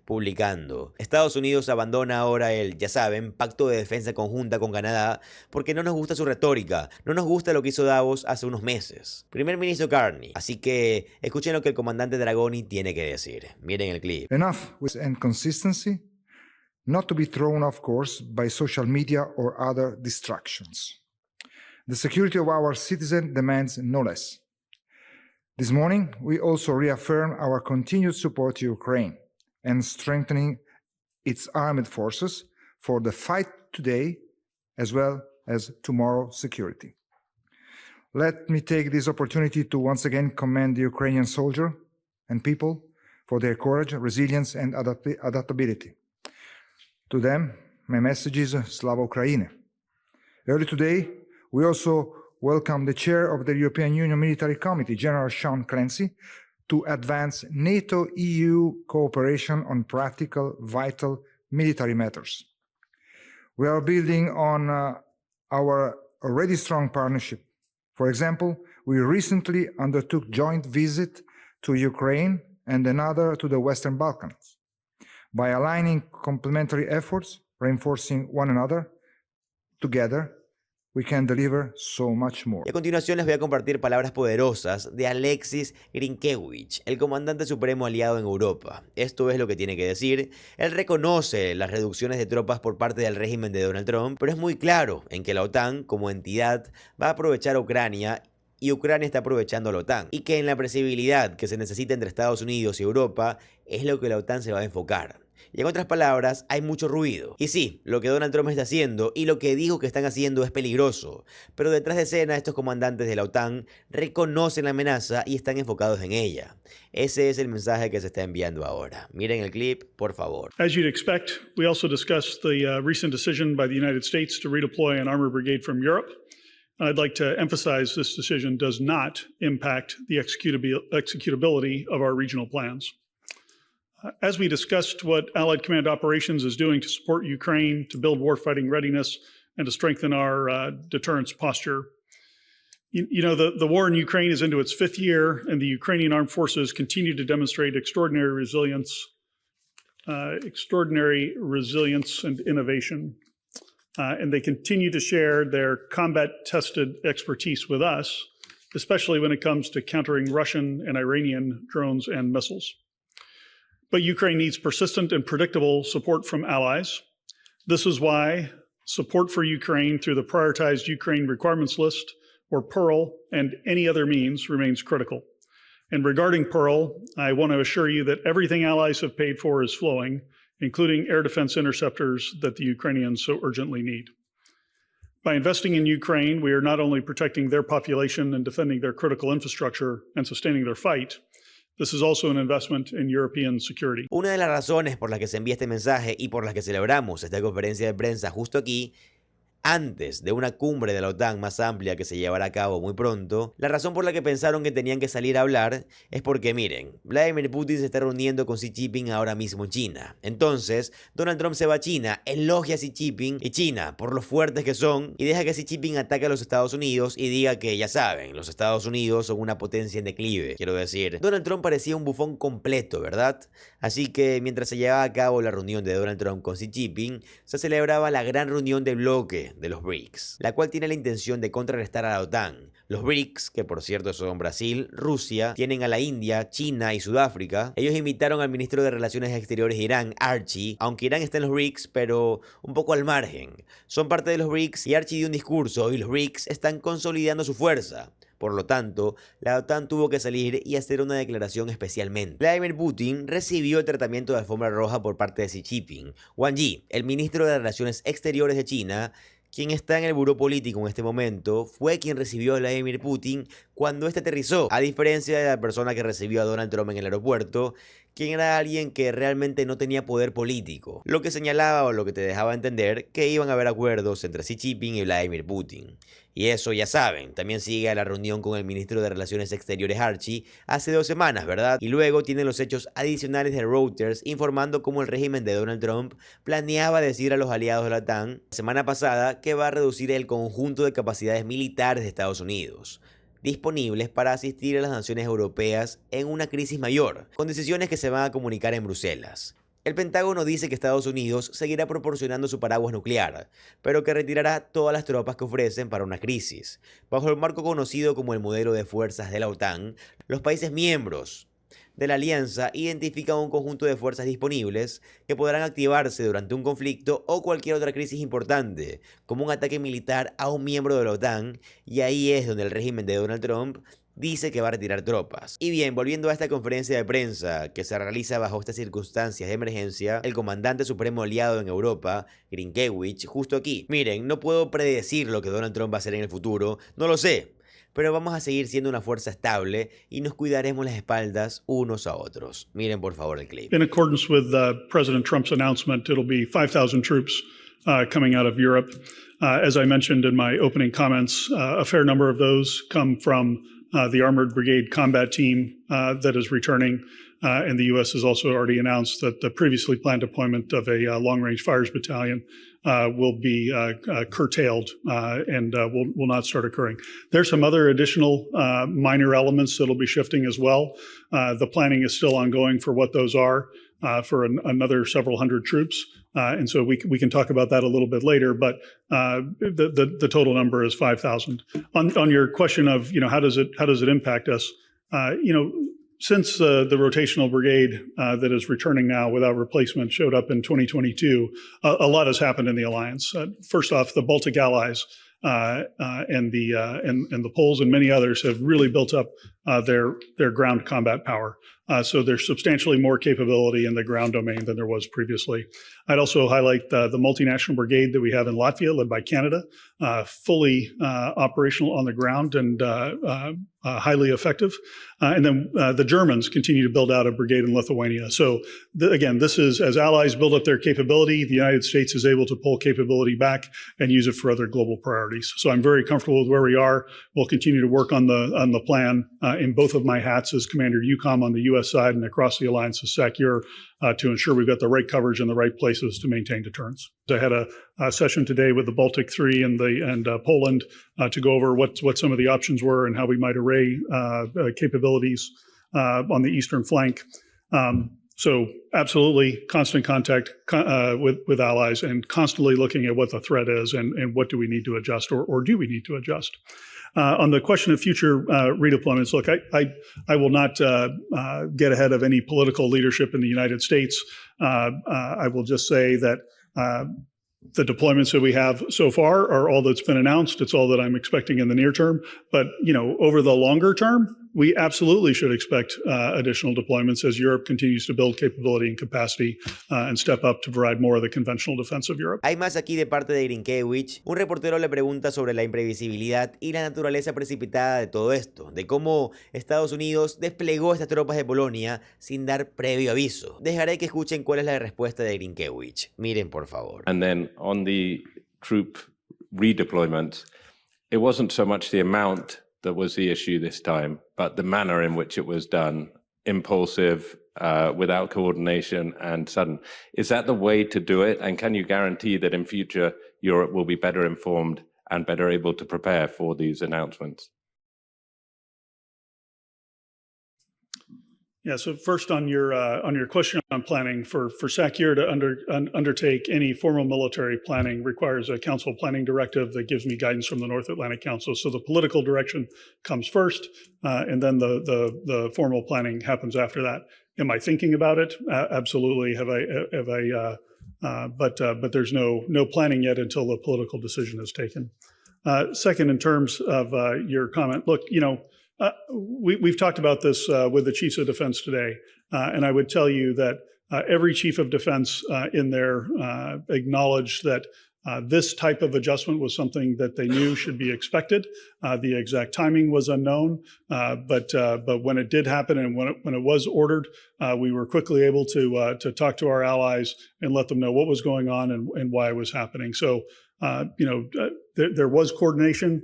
publicando, Estados Unidos abandona ahora el, ya saben, pacto de defensa conjunta con Canadá porque no nos gusta su retórica, no nos gusta lo que hizo Davos hace unos meses. Primer ministro Carney. Así que escuchen lo que el comandante Dragoni tiene que decir. Miren el clip. Enough with inconsistency, not to be thrown off course by social media or other distractions. The security of our citizens demands no less. This morning, we also reaffirm our continued support to Ukraine and strengthening its armed forces for the fight today as well as tomorrow's security. Let me take this opportunity to once again commend the Ukrainian soldier and people for their courage, resilience, and adaptability. To them, my message is Slava Ukraini. Early today, we also welcome the chair of the European Union Military Committee, General Sean Clancy, to advance NATO-EU cooperation on practical, vital military matters. We are building on our already strong partnership. For example, we recently undertook joint visit to Ukraine and another to the Western Balkans. By aligning complementary efforts, reinforcing one another, together, we can deliver so much more. Y a continuación les voy a compartir palabras poderosas de Alexis Grynkewicz, el comandante supremo aliado en Europa. Esto es lo que tiene que decir. Él reconoce las reducciones de tropas por parte del régimen de Donald Trump, pero es muy claro en que la OTAN como entidad va a aprovechar a Ucrania y Ucrania está aprovechando a la OTAN, y que en la previsibilidad que se necesita entre Estados Unidos y Europa es lo que la OTAN se va a enfocar. Y en otras palabras, hay mucho ruido. Y sí, lo que Donald Trump está haciendo y lo que dijo que están haciendo es peligroso, pero detrás de escena estos comandantes de la OTAN reconocen la amenaza y están enfocados en ella. Ese es el mensaje que se está enviando ahora. Miren el clip, por favor. As you'd expect, we also discussed the recent decision by the United States to redeploy an armor brigade from Europe. I'd like to emphasize this decision does not impact the executability of our regional plans. As we discussed what Allied Command Operations is doing to support Ukraine, to build warfighting readiness, and to strengthen our deterrence posture, you know, the war in Ukraine is into its 5th year, and the Ukrainian armed forces continue to demonstrate extraordinary resilience and innovation. And they continue to share their combat-tested expertise with us, especially when it comes to countering Russian and Iranian drones and missiles. But Ukraine needs persistent and predictable support from allies. This is why support for Ukraine through the Prioritized Ukraine Requirements List, or PEARL, and any other means remains critical. And regarding PEARL, I want to assure you that everything allies have paid for is flowing, including air defense interceptors that the Ukrainians so urgently need. By investing in Ukraine, we are not only protecting their population and defending their critical infrastructure and sustaining their fight, this is also an investment in European security. Una de las razones por las que se envía este mensaje y por las que celebramos esta conferencia de prensa justo aquí, antes de una cumbre de la OTAN más amplia que se llevará a cabo muy pronto, la razón por la que pensaron que tenían que salir a hablar es porque, miren, Vladimir Putin se está reuniendo con Xi Jinping ahora mismo en China. Entonces, Donald Trump se va a China, elogia a Xi Jinping y China por lo fuertes que son y deja que Xi Jinping ataque a los Estados Unidos y diga que, ya saben, los Estados Unidos son una potencia en declive. Quiero decir, Donald Trump parecía un bufón completo, ¿verdad? Así que, mientras se llevaba a cabo la reunión de Donald Trump con Xi Jinping, se celebraba la gran reunión del bloque de los BRICS, la cual tiene la intención de contrarrestar a la OTAN. Los BRICS, que por cierto son Brasil, Rusia, tienen a la India, China y Sudáfrica. Ellos invitaron al ministro de Relaciones Exteriores de Irán, Archie, aunque Irán está en los BRICS, pero un poco al margen. Son parte de los BRICS y Archie dio un discurso y los BRICS están consolidando su fuerza. Por lo tanto, la OTAN tuvo que salir y hacer una declaración especialmente. Vladimir Putin recibió el tratamiento de alfombra roja por parte de Xi Jinping. Wang Yi, el ministro de Relaciones Exteriores de China, quien está en el buró político en este momento, fue quien recibió a Vladimir Putin cuando este aterrizó, a diferencia de la persona que recibió a Donald Trump en el aeropuerto, quien era alguien que realmente no tenía poder político, lo que señalaba o lo que te dejaba entender que iban a haber acuerdos entre Xi Jinping y Vladimir Putin. Y eso ya saben, también sigue a la reunión con el ministro de Relaciones Exteriores Archie hace 2 semanas, ¿verdad? Y luego tienen los hechos adicionales de Reuters informando cómo el régimen de Donald Trump planeaba decir a los aliados de la OTAN la semana pasada que va a reducir el conjunto de capacidades militares de Estados Unidos, disponibles para asistir a las naciones europeas en una crisis mayor, con decisiones que se van a comunicar en Bruselas. El Pentágono dice que Estados Unidos seguirá proporcionando su paraguas nuclear, pero que retirará todas las tropas que ofrecen para una crisis. Bajo el marco conocido como el modelo de fuerzas de la OTAN, los países miembros de la alianza identifican un conjunto de fuerzas disponibles que podrán activarse durante un conflicto o cualquier otra crisis importante, como un ataque militar a un miembro de la OTAN, y ahí es donde el régimen de Donald Trump dice que va a retirar tropas. Y bien, volviendo a esta conferencia de prensa que se realiza bajo estas circunstancias de emergencia, el comandante supremo aliado en Europa, Grynkewicz, justo aquí. Miren, no puedo predecir lo que Donald Trump va a hacer en el futuro, no lo sé, pero vamos a seguir siendo una fuerza estable y nos cuidaremos las espaldas unos a otros. Miren por favor el clip. In accordance with President Trump's announcement, it'll be 5,000 troops coming out of Europe. As I mentioned in my opening comments, a fair number of those come from the Armored Brigade Combat Team that is returning. And the U.S. has also already announced that the previously planned deployment of a long-range fires battalion will be curtailed and will not start occurring. There's some other additional minor elements that'll be shifting as well. The planning is still ongoing for what those are for another several hundred troops. And so we can talk about that a little bit later, but the total number is 5,000. On your question of, how does it impact us? Since the rotational brigade that is returning now without replacement showed up in 2022, a lot has happened in the alliance. First off, the Baltic allies and the Poles and many others have really built up their ground combat power. So there's substantially more capability in the ground domain than there was previously. I'd also highlight the multinational brigade that we have in Latvia, led by Canada, fully operational on the ground and highly effective. And then the Germans continue to build out a brigade in Lithuania. So again, this is as allies build up their capability, the United States is able to pull capability back and use it for other global priorities. So I'm very comfortable with where we are. We'll continue to work on the plan in both of my hats as Commander EUCOM on the U.S. side and across the alliance as SACEUR to ensure we've got the right coverage in the right places to maintain deterrence. I had a session today with the Baltic III and Poland to go over what some of the options were and how we might array capabilities on the eastern flank. So absolutely constant contact with allies and constantly looking at what the threat is and what do we need to adjust or do we need to adjust. On the question of future redeployments, look, I will not get ahead of any political leadership in the United States. I will just say that the deployments that we have so far are all that's been announced. It's all that I'm expecting in the near term. But, over the longer term, we absolutely should expect additional deployments as Europe continues to build capability and capacity and step up to provide more of the conventional defense of Europe. Hay más aquí de parte de Grinkiewicz. Un reportero le pregunta sobre la imprevisibilidad y la naturaleza precipitada de todo esto, de cómo Estados Unidos desplegó estas tropas de Polonia sin dar previo aviso. Dejaré que escuchen cuál es la respuesta de Grinkiewicz. Miren, por favor. And then on the troop redeployment, it wasn't so much the amount that was the issue this time, but the manner in which it was done, impulsive, without coordination and sudden. Is that the way to do it? And can you guarantee that in future, Europe will be better informed and better able to prepare for these announcements? Yeah, so first on your question on planning, for SACEUR to undertake any formal military planning requires a council planning directive that gives me guidance from the North Atlantic Council. So the political direction comes first, and then the formal planning happens after that. Am I thinking about it? Absolutely. But there's no planning yet until the political decision is taken. Second, in terms of your comment, look, we've talked about this with the chiefs of defense today, and I would tell you that every chief of defense in there acknowledged that this type of adjustment was something that they knew should be expected. The exact timing was unknown, but when it did happen and when it was ordered, we were quickly able to talk to our allies and let them know what was going on and why it was happening. So, there was coordination.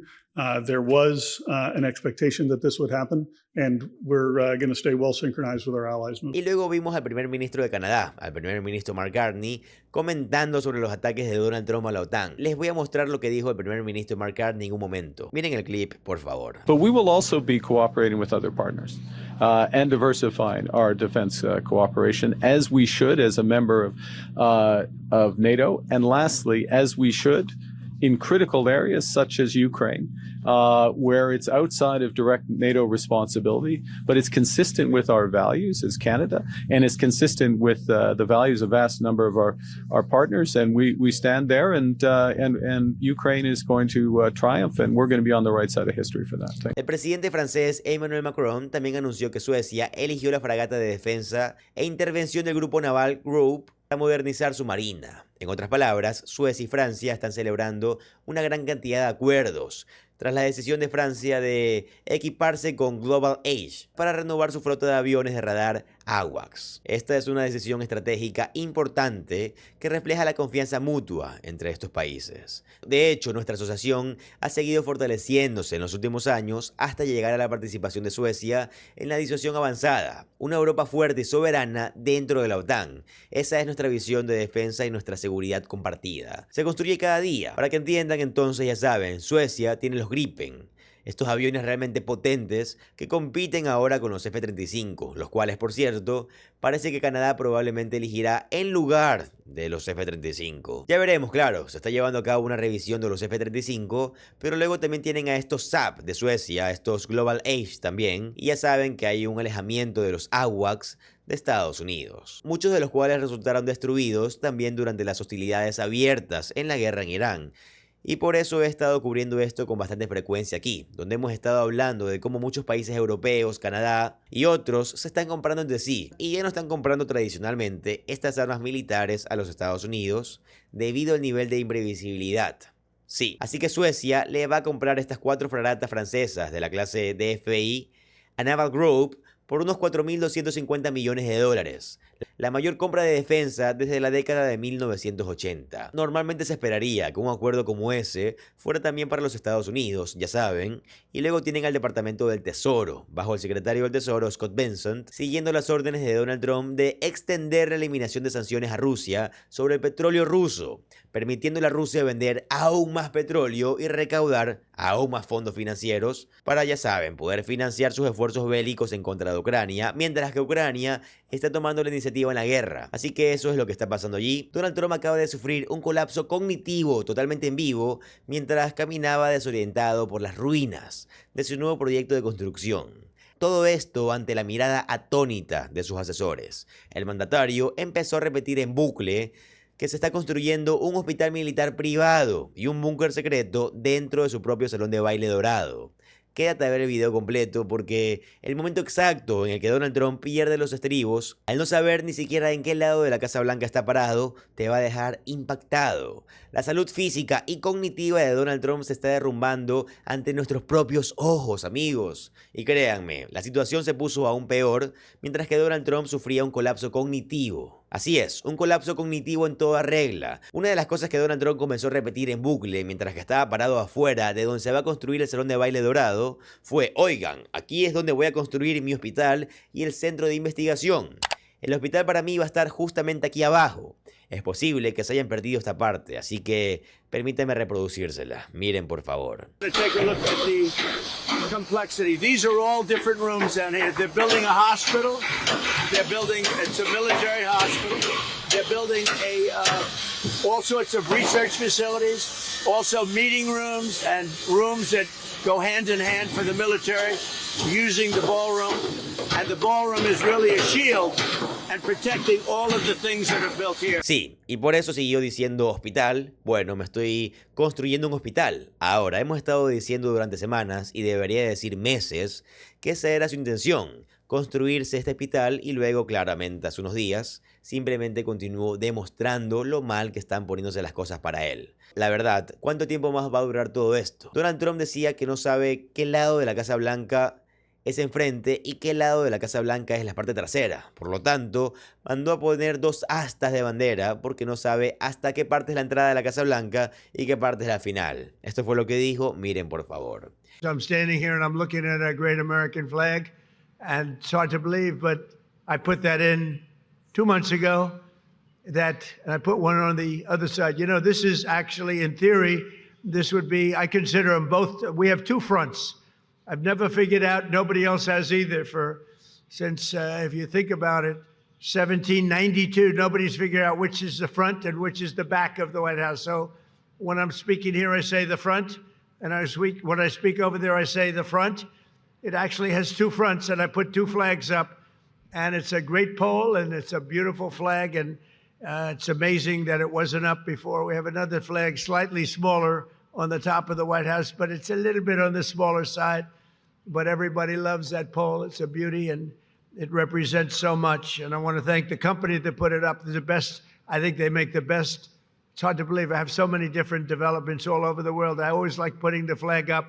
There was an expectation that this would happen, and we're going to stay well synchronized with our allies. Y luego vimos al primer ministro de Canadá, al primer ministro Mark Carney, comentando sobre los ataques de Donald Trump a la OTAN. Les voy a mostrar lo que dijo el primer ministro Mark Carney en un momento. Miren el clip, por favor. But we will also be cooperating with other partners and diversifying our defense cooperation, as we should as a member of NATO, and lastly, as we should in critical areas such as Ukraine, where it's outside of direct NATO responsibility, but it's consistent with our values as Canada, and it's consistent with the values of a vast number of our partners, and we stand there, and Ukraine is going to triumph, and we're going to be on the right side of history for that. El presidente francés Emmanuel Macron también anunció que Suecia eligió la fragata de defensa e intervención del grupo naval Group para modernizar su marina. En otras palabras, Suecia y Francia están celebrando una gran cantidad de acuerdos tras la decisión de Francia de equiparse con Global Age para renovar su flota de aviones de radar AWACS. Esta es una decisión estratégica importante que refleja la confianza mutua entre estos países. De hecho, nuestra asociación ha seguido fortaleciéndose en los últimos años hasta llegar a la participación de Suecia en la disuasión avanzada, una Europa fuerte y soberana dentro de la OTAN. Esa es nuestra visión de defensa y nuestra seguridad compartida. Se construye cada día. Para que entiendan, entonces, ya saben, Suecia tiene los Gripen, estos aviones realmente potentes que compiten ahora con los F-35, los cuales, por cierto, parece que Canadá probablemente elegirá en lugar de los F-35. Ya veremos, claro, se está llevando a cabo una revisión de los F-35, pero luego también tienen a estos SAP de Suecia, estos Global Age también, y ya saben que hay un alejamiento de los AWACS de Estados Unidos, muchos de los cuales resultaron destruidos también durante las hostilidades abiertas en la guerra en Irán. Y por eso he estado cubriendo esto con bastante frecuencia aquí, donde hemos estado hablando de cómo muchos países europeos, Canadá y otros se están comprando entre sí y ya no están comprando tradicionalmente estas armas militares a los Estados Unidos debido al nivel de imprevisibilidad. Sí, así que Suecia le va a comprar estas 4 fragatas francesas de la clase DFI a Naval Group por unos 4.250 millones de dólares. La mayor compra de defensa desde la década de 1980. Normalmente se esperaría que un acuerdo como ese fuera también para los Estados Unidos, ya saben, y luego tienen al Departamento del Tesoro, bajo el secretario del Tesoro Scott Bessent, siguiendo las órdenes de Donald Trump de extender la eliminación de sanciones a Rusia sobre el petróleo ruso, permitiendo a la Rusia vender aún más petróleo y recaudar aún más fondos financieros para, ya saben, poder financiar sus esfuerzos bélicos en contra de Ucrania, mientras que Ucrania está tomando la iniciativa en la guerra. Así que eso es lo que está pasando allí. Donald Trump acaba de sufrir un colapso cognitivo totalmente en vivo mientras caminaba desorientado por las ruinas de su nuevo proyecto de construcción. Todo esto ante la mirada atónita de sus asesores. El mandatario empezó a repetir en bucle que se está construyendo un hospital militar privado y un búnker secreto dentro de su propio salón de baile dorado. Quédate a ver el video completo porque el momento exacto en el que Donald Trump pierde los estribos, al no saber ni siquiera en qué lado de la Casa Blanca está parado, te va a dejar impactado. La salud física y cognitiva de Donald Trump se está derrumbando ante nuestros propios ojos, amigos. Y créanme, la situación se puso aún peor mientras que Donald Trump sufría un colapso cognitivo. Así es, un colapso cognitivo en toda regla. Una de las cosas que Donald Trump comenzó a repetir en bucle mientras que estaba parado afuera de donde se va a construir el salón de baile dorado fue: oigan, aquí es donde voy a construir mi hospital y el centro de investigación. El hospital para mí va a estar justamente aquí abajo. Es posible que se hayan perdido esta parte, así que permítanme reproducírsela. Miren, por favor. Take a look at the complexity. These are all different rooms down here. They're building a hospital. They're building, it's a military hospital. They're building all sorts of research facilities, also meeting rooms and rooms that go hand in hand for the military using the ballroom. And the ballroom is really a shield and protecting all of the things that are built here. Sí, y por eso siguió diciendo hospital. Bueno, me estoy construyendo un hospital. Ahora, hemos estado diciendo durante semanas, y debería decir meses, que esa era su intención, construirse este hospital, y luego, claramente, hace unos días, simplemente continuó demostrando lo mal que están poniéndose las cosas para él. La verdad, ¿cuánto tiempo más va a durar todo esto? Donald Trump decía que no sabe qué lado de la Casa Blanca es enfrente y qué lado de la Casa Blanca es la parte trasera. Por lo tanto, mandó a poner 2 astas de bandera porque no sabe hasta qué parte es la entrada de la Casa Blanca y qué parte es la final. Esto fue lo que dijo, miren por favor. So I'm standing here and I'm looking at a great American flag, and it's hard to believe, but I put that in 2 months ago, and I put one on the other side. You know, this is actually, in theory, this would be, I consider them both, we have 2 fronts. I've never figured out, nobody else has either, since if you think about it, 1792, nobody's figured out which is the front and which is the back of the White House. So when I'm speaking here, I say the front, and when I speak over there, I say the front. It actually has 2 fronts, and I put 2 flags up, and it's a great pole, and it's a beautiful flag, and it's amazing that it wasn't up before. We have another flag slightly smaller on the top of the White House, but it's a little bit on the smaller side. But everybody loves that pole. It's a beauty, and it represents so much. And I want to thank the company that put it up. They're the best. I think they make the best. It's hard to believe. I have so many different developments all over the world. I always like putting the flag up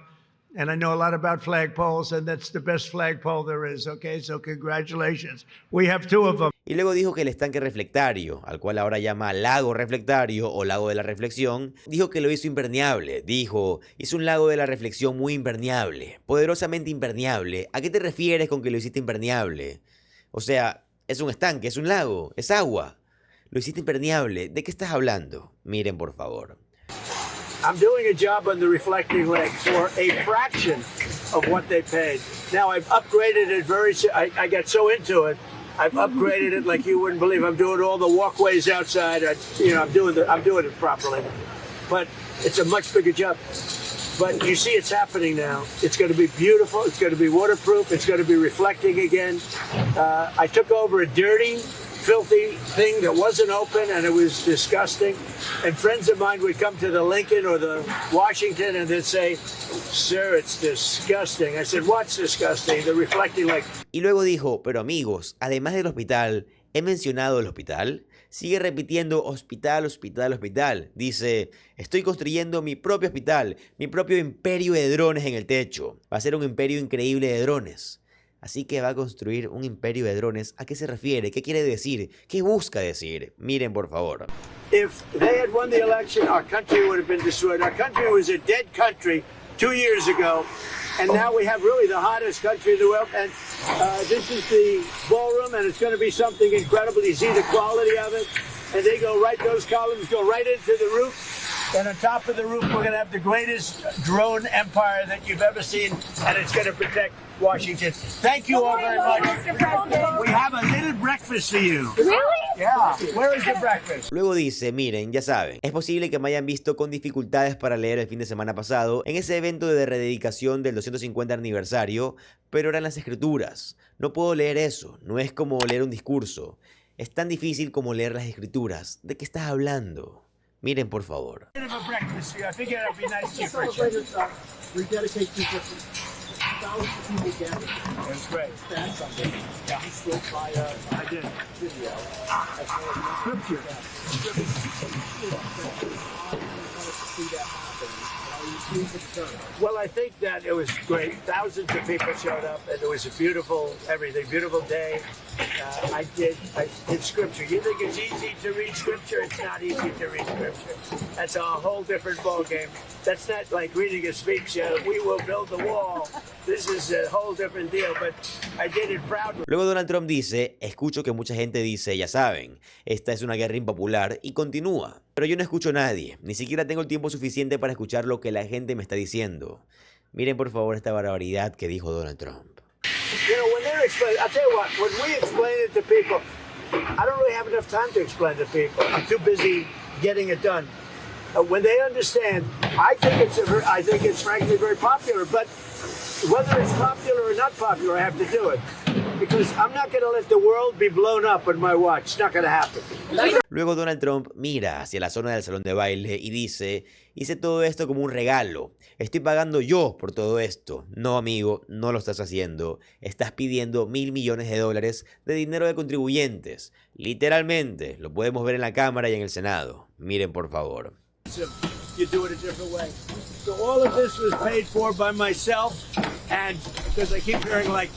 And I know a lot about flagpoles, and that's the best flagpole there is, okay? So congratulations. We have 2 of them. Y luego dijo que el estanque reflectario, al cual ahora llama lago reflectario o lago de la reflexión, dijo que lo hizo impermeable. Dijo, es un lago de la reflexión muy impermeable, poderosamente impermeable. ¿A qué te refieres con que lo hiciste impermeable? O sea, es un estanque, es un lago, es agua. Lo hiciste impermeable. ¿De qué estás hablando? Miren, por favor. I'm doing a job on the reflecting lake for a fraction of what they paid. Now I've upgraded it I got so into it. I've upgraded it like you wouldn't believe. I'm doing all the walkways outside. I'm doing it properly. But it's a much bigger job. But you see it's happening now. It's going to be beautiful. It's going to be waterproof. It's going to be reflecting again. I took over a dirty, filthy thing that wasn't open, and it was disgusting. And friends of mine would come to the Lincoln or the Washington and they'd say, "Sir, it's disgusting." I said, "What's disgusting?" The reflecting lake. Y luego dijo, pero amigos, además del hospital, ¿he mencionado el hospital? Sigue repitiendo hospital, hospital, hospital. Dice, estoy construyendo mi propio hospital, mi propio imperio de drones en el techo. Va a ser un imperio increíble de drones. Así que va a construir un imperio de drones. ¿A qué se refiere? ¿Qué quiere decir? ¿Qué busca decir? Miren, por favor. If they had won the election, our country would have been destroyed. Our country was a dead country 2 years ago, and now we have really the hottest country in the world. And this is the ballroom, and it's going to be something incredible. You see the quality of it, and they go right, those columns go right into the roof. And on top of the roof, we're going to have the greatest drone empire that you've ever seen, and it's going to protect Washington. Thank you all very much. Mr. President. We have a little breakfast for you. Really? Yeah. Where is the breakfast? Luego dice, miren, ya saben, es posible que me hayan visto con dificultades para leer el fin de semana pasado en ese evento de rededicación del 250 aniversario, pero eran las escrituras. No puedo leer eso, no es como leer un discurso. Es tan difícil como leer las escrituras. ¿De qué estás hablando? Miren, por favor. Well, I think that it was great. Thousands of people showed up, and it was a beautiful, beautiful day. I did scripture. You think it's easy to read scripture? It's not easy to read scripture. That's a whole different ballgame. That's not like reading a speech. We will build the wall. This is a whole different deal, but I did it proudly. Luego Donald Trump dice, escucho que mucha gente dice, ya saben, esta es una guerra impopular, y continúa. Pero yo no escucho a nadie, ni siquiera tengo el tiempo suficiente para escuchar lo que la gente me está diciendo. Miren por favor esta barbaridad que dijo Donald Trump. You know, when they're explaining, I'll tell you what, when we explain it to people, I don't really have enough time to explain it to people. I'm too busy getting it done. When they understand, I think it's frankly very popular, but whether it's popular or not popular, I have to do it. Because I'm not going to let the world be blown up on my watch. It's not going to happen. Luego Donald Trump mira hacia la zona del salón de baile y dice, hice todo esto como un regalo. Estoy pagando yo por todo esto. No, amigo, no lo estás haciendo. Estás pidiendo $1.000 millones de dinero de contribuyentes. Literalmente, lo podemos ver en la Cámara y en el Senado. Miren, por favor. You do it a different way. So all of this was paid for by myself, and because I keep hearing like,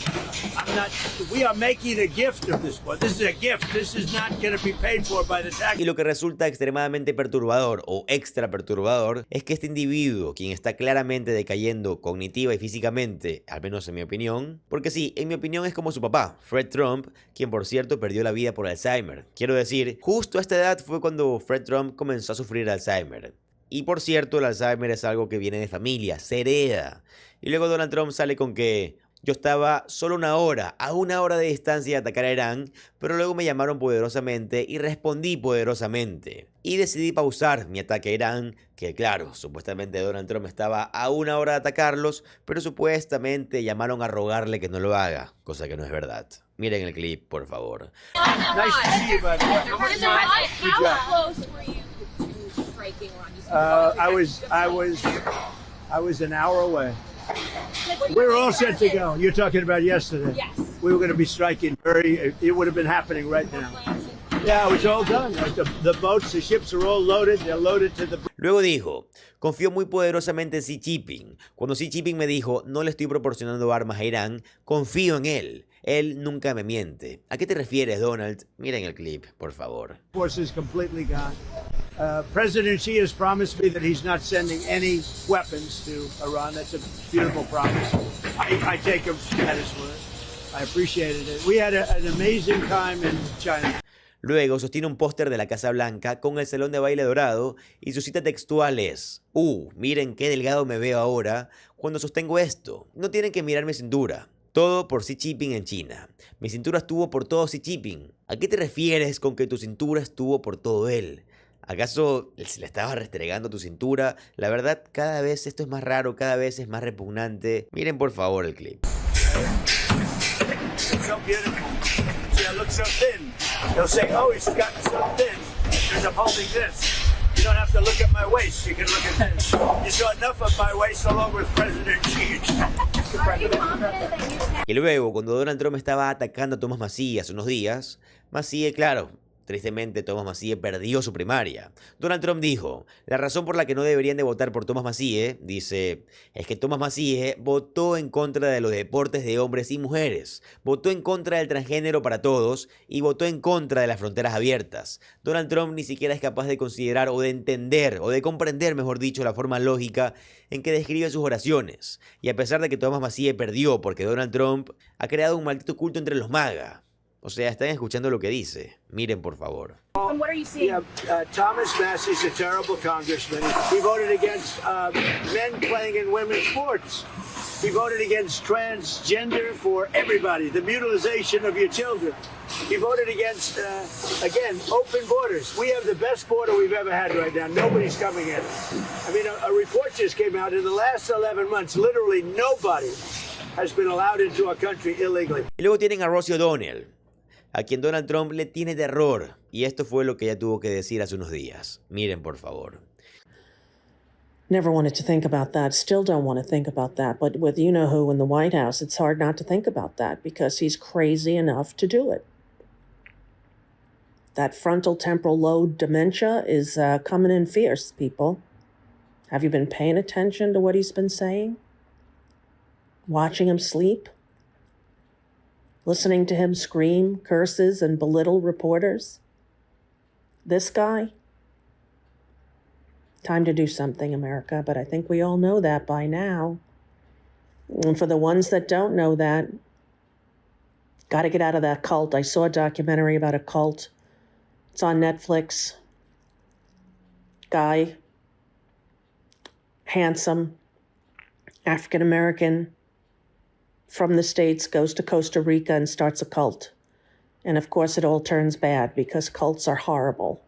we are making a gift of this one. This is a gift. This is not going to be paid for by the tax. Y lo que resulta extremadamente perturbador o extra perturbador es que este individuo, quien está claramente decayendo cognitiva y físicamente, al menos en mi opinión, porque sí, en mi opinión es como su papá, Fred Trump, quien por cierto perdió la vida por Alzheimer. Quiero decir, justo a esta edad fue cuando Fred Trump comenzó a sufrir Alzheimer. Y por cierto, el Alzheimer es algo que viene de familia, se hereda. Y luego Donald Trump sale con que yo estaba solo a una hora de distancia de atacar a Irán, pero luego me llamaron poderosamente y respondí poderosamente. Y decidí pausar mi ataque a Irán, que claro, supuestamente Donald Trump estaba a una hora de atacarlos, pero supuestamente llamaron a rogarle que no lo haga, cosa que no es verdad. Miren el clip, por favor. Nice to see you, buddy. How close were you to striking Iran? I was an hour away. We were all set to go. You're talking about yesterday. Yes. We were going to be striking it would have been happening right now. Yeah, it was all done. The boats, the ships are all loaded. They're loaded to the... Luego dijo, confío muy poderosamente en Xi Jinping. Cuando Xi Jinping me dijo, no le estoy proporcionando armas a Irán, confío en él. Él nunca me miente. ¿A qué te refieres, Donald? Miren el clip, por favor. Forces completely gone. President Xi has promised me that he's not sending any weapons to Iran. That's a beautiful promise. I take him at his word. I appreciated it. We had an amazing time in China. Luego sostiene un póster de la Casa Blanca con el salón de baile dorado y su cita textual es: miren qué delgado me veo ahora cuando sostengo esto. No tienen que mirar mi cintura. Todo por Xi Jinping en China. Mi cintura estuvo por todo Xi Jinping. ¿A qué te refieres con que tu cintura estuvo por todo él? ¿Acaso se le estaba restregando tu cintura? La verdad, cada vez esto es más raro, cada vez es más repugnante. Miren por favor el clip. So beautiful. See, I look so thin. They'll say, oh, he's gotten so thin because I'm holding this. You don't have to look at my waist. You can look at this. You saw enough of my waist along with President Xi. Y luego, cuando Donald Trump estaba atacando a Thomas Massie hace unos días, Massie, claro, tristemente Thomas Massie perdió su primaria. Donald Trump dijo, la razón por la que no deberían de votar por Thomas Massie, dice, es que Thomas Massie votó en contra de los deportes de hombres y mujeres, votó en contra del transgénero para todos y votó en contra de las fronteras abiertas. Donald Trump ni siquiera es capaz de considerar o de entender, o de comprender, mejor dicho, la forma lógica en que describe sus oraciones. Y a pesar de que Thomas Massie perdió porque Donald Trump ha creado un maldito culto entre los MAGA. O sea, están escuchando lo que dice. Miren, por favor. And what are you seeing? Yeah, Thomas Massie's a terrible congressman. He voted against men playing in women's sports. He voted against transgender for everybody, the mutilization of your children. He voted against, again, open borders. We have the best border we've ever had right now. Nobody's coming in. I mean, a report just came out. In the last 11 months, literally nobody has been allowed into our country illegally. Y luego tienen a Rosie O'Donnell, a quien Donald Trump le tiene terror. Y esto fue lo que ella tuvo que decir hace unos días. Miren, por favor. Never wanted to think about that. Still don't want to think about that. But with you-know-who in the White House, it's hard not to think about that because he's crazy enough to do it. That frontal temporal lobe dementia is coming in fierce, people. Have you been paying attention to what he's been saying? Watching him sleep? Listening to him scream curses and belittle reporters? This guy? Time to do something, America, but I think we all know that by now. And for the ones that don't know that, got to get out of that cult. I saw a documentary about a cult. It's on Netflix. Guy, handsome, African-American, from the States, goes to Costa Rica and starts a cult. And of course it all turns bad because cults are horrible.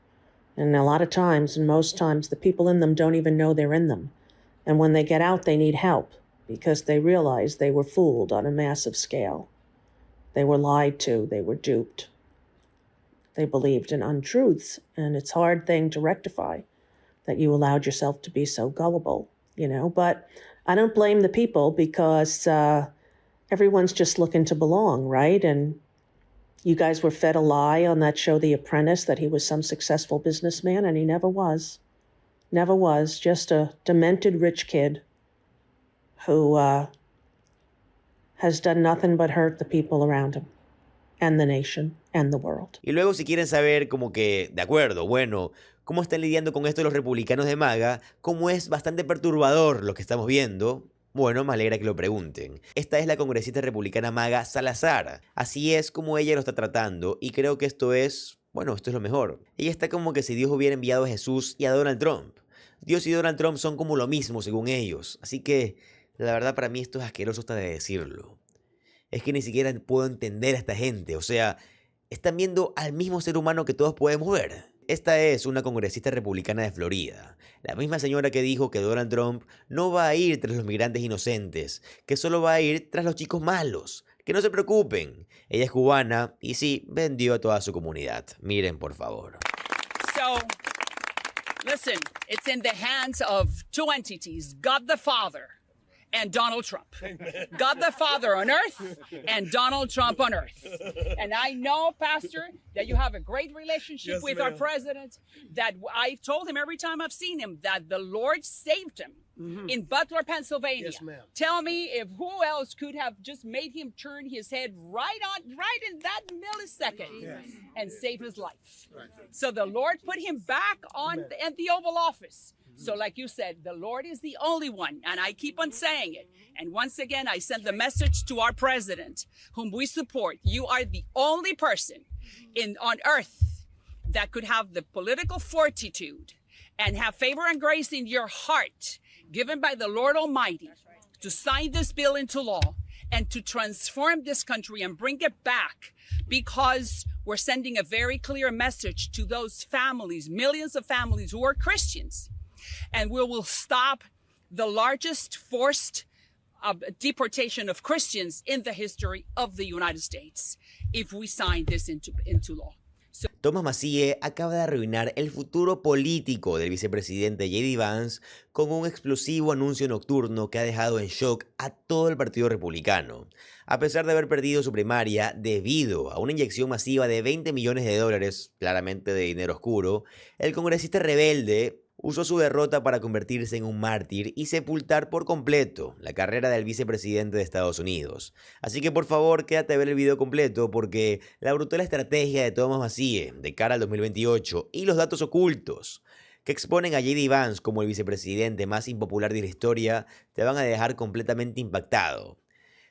And a lot of times, and most times, the people in them don't even know they're in them. And when they get out, they need help because they realize they were fooled on a massive scale. They were lied to, they were duped. They believed in untruths, and it's a hard thing to rectify that you allowed yourself to be so gullible, you know. But I don't blame the people because everyone's just looking to belong, right? And you guys were fed a lie on that show, The Apprentice, that he was some successful businessman, and he never was. Never was. Just a demented rich kid who has done nothing but hurt the people around him and the nation and the world. Y luego, si quieren saber como que, de acuerdo, bueno, cómo están lidiando con esto los republicanos de MAGA, cómo es bastante perturbador lo que estamos viendo, bueno, me alegra que lo pregunten. Esta es la congresista republicana MAGA Salazar. Así es como ella lo está tratando y creo que esto es, bueno, esto es lo mejor. Ella está como que si Dios hubiera enviado a Jesús y a Donald Trump. Dios y Donald Trump son como lo mismo según ellos. Así que, la verdad para mí esto es asqueroso hasta de decirlo. Es que ni siquiera puedo entender a esta gente. O sea, están viendo al mismo ser humano que todos podemos ver. Esta es una congresista republicana de Florida, la misma señora que dijo que Donald Trump no va a ir tras los migrantes inocentes, que solo va a ir tras los chicos malos, que no se preocupen. Ella es cubana y sí, vendió a toda su comunidad. Miren, por favor. So, listen, it's in the hands of two entities, God the Father and Donald Trump. God the Father on earth and Donald Trump on earth. And I know, Pastor, that you have a great relationship with our president, that I've told him every time I've seen him that the Lord saved him in Butler, Pennsylvania. Yes, ma'am. Tell me if who else could have just made him turn his head right in that millisecond and save his life. So the Lord put him back at the Oval Office. So like you said, the Lord is the only one, and I keep on saying it. And once again, I send the message to our president, whom we support. You are the only person on earth that could have the political fortitude and have favor and grace in your heart given by the Lord Almighty to sign this bill into law and to transform this country and bring it back, because we're sending a very clear message to those families, millions of families who are Christians. And we will stop the largest forced deportation of Christians in the history of the United States if we sign this into law. Thomas Massie acaba de arruinar el futuro político del vicepresidente J.D. Vance con un explosivo anuncio nocturno que ha dejado en shock a todo el Partido Republicano. A pesar de haber perdido su primaria debido a una inyección masiva de $20 millones, claramente de dinero oscuro, el congresista rebelde usó su derrota para convertirse en un mártir y sepultar por completo la carrera del vicepresidente de Estados Unidos. Así que por favor quédate a ver el video completo, porque la brutal estrategia de Thomas Massie de cara al 2028 y los datos ocultos que exponen a J.D. Vance como el vicepresidente más impopular de la historia te van a dejar completamente impactado.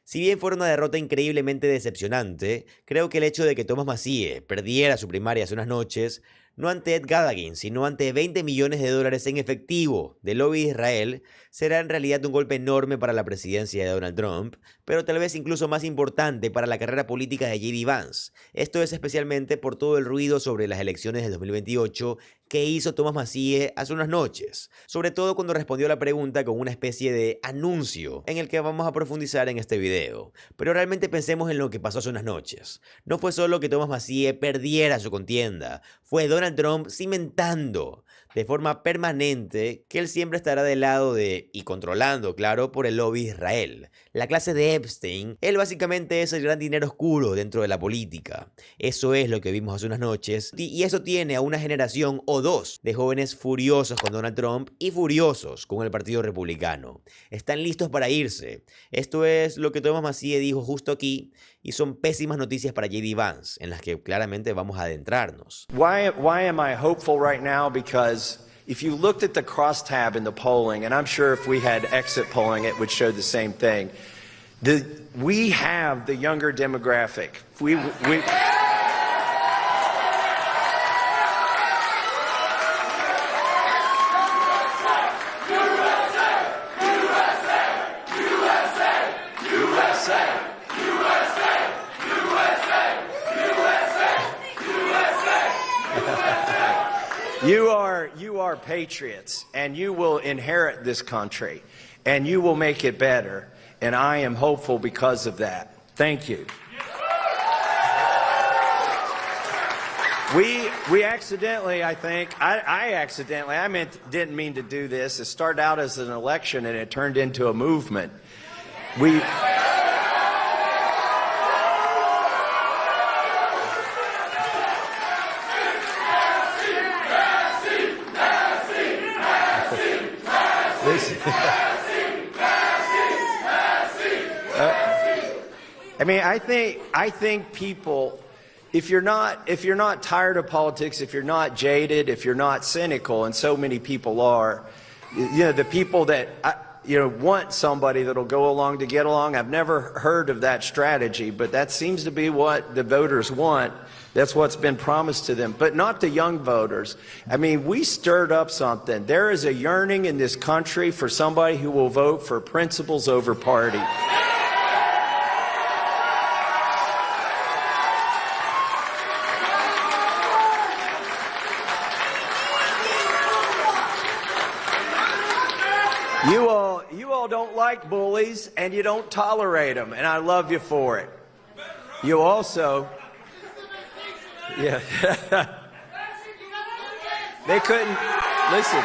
Si bien fue una derrota increíblemente decepcionante, creo que el hecho de que Thomas Massie perdiera su primaria hace unas noches, no ante Ed Cadogan, sino ante $20 millones en efectivo del lobby de Israel, será en realidad un golpe enorme para la presidencia de Donald Trump, pero tal vez incluso más importante para la carrera política de J.D. Vance. Esto es especialmente por todo el ruido sobre las elecciones del 2028 que hizo Thomas Massie hace unas noches, sobre todo cuando respondió a la pregunta con una especie de anuncio en el que vamos a profundizar en este video. Pero realmente pensemos en lo que pasó hace unas noches. No fue solo que Thomas Massie perdiera su contienda, fue Donald Trump cimentando de forma permanente que él siempre estará del lado de, y controlando, claro, por el lobby de Israel. La clase de Epstein, él básicamente es el gran dinero oscuro dentro de la política. Eso es lo que vimos hace unas noches, y eso tiene a una generación o dos de jóvenes furiosos con Donald Trump y furiosos con el Partido Republicano. Están listos para irse. Esto es lo que Thomas Massie dijo justo aquí, y son pésimas noticias para J.D. Vance, en las que claramente vamos a adentrarnos. Why am I hopeful right now? Because if you looked at the crosstab in the polling, and I'm sure if we had exit polling, it would show the same thing. We have the younger demographic. You are patriots, and you will inherit this country, and you will make it better, and I am hopeful because of that. Thank you. We accidentally, I think, didn't mean to do this. It started out as an election, and it turned into a movement. I think people, if you're not tired of politics, if you're not jaded, if you're not cynical, and so many people are, the people that want somebody that'll go along to get along. I've never heard of that strategy, but that seems to be what the voters want. That's what's been promised to them, but not the young voters. We stirred up something. There is a yearning in this country for somebody who will vote for principles over party. You all don't like bullies, and you don't tolerate them, and I love you for it. You also... Yeah. They couldn't listen.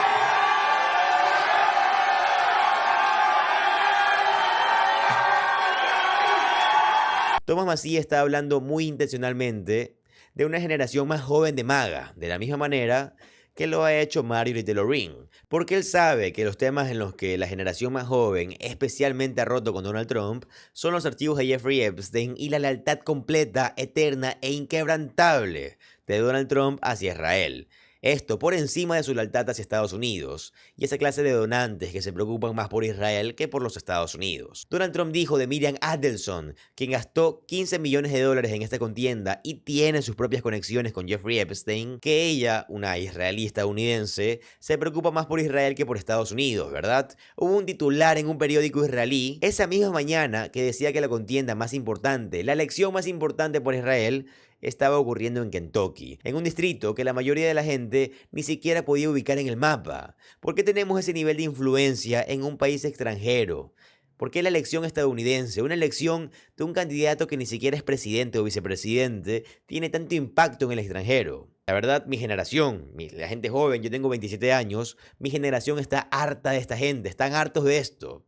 Thomas Massie está hablando muy intencionalmente de una generación más joven de MAGA, de la misma manera que lo ha hecho Marjorie Taylor Greene, porque él sabe que los temas en los que la generación más joven especialmente ha roto con Donald Trump son los archivos de Jeffrey Epstein y la lealtad completa, eterna e inquebrantable de Donald Trump hacia Israel. Esto por encima de su lealtad hacia Estados Unidos y esa clase de donantes que se preocupan más por Israel que por los Estados Unidos. Donald Trump dijo de Miriam Adelson, quien gastó $15 millones en esta contienda y tiene sus propias conexiones con Jeffrey Epstein, que ella, una israelí estadounidense, se preocupa más por Israel que por Estados Unidos, ¿verdad? Hubo un titular en un periódico israelí esa misma mañana que decía que la contienda más importante, la elección más importante por Israel, estaba ocurriendo en Kentucky, en un distrito que la mayoría de la gente ni siquiera podía ubicar en el mapa. ¿Por qué tenemos ese nivel de influencia en un país extranjero? ¿Por qué la elección estadounidense, una elección de un candidato que ni siquiera es presidente o vicepresidente, tiene tanto impacto en el extranjero? La verdad, mi generación, la gente joven, yo tengo 27 años, mi generación está harta de esta gente, están hartos de esto.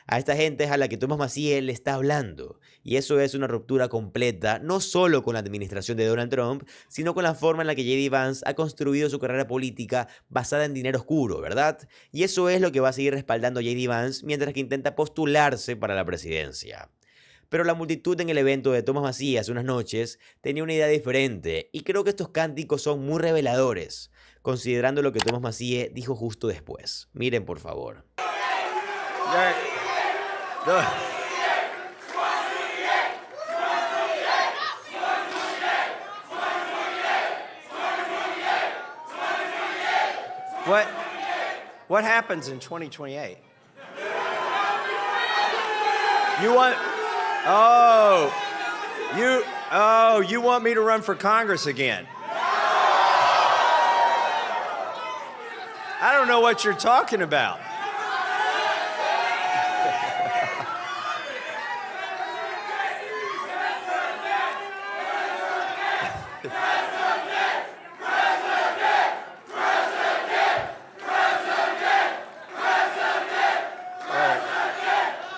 A esta gente es a la que Thomas Massie le está hablando. Y eso es una ruptura completa, no solo con la administración de Donald Trump, sino con la forma en la que J.D. Vance ha construido su carrera política basada en dinero oscuro, ¿verdad? Y eso es lo que va a seguir respaldando a J.D. Vance mientras que intenta postularse para la presidencia. Pero la multitud en el evento de Thomas Massie hace unas noches tenía una idea diferente, y creo que estos cánticos son muy reveladores, considerando lo que Thomas Massie dijo justo después. Miren, por favor. What happens in 2028? You want you want me to run for Congress again? I don't know what you're talking about.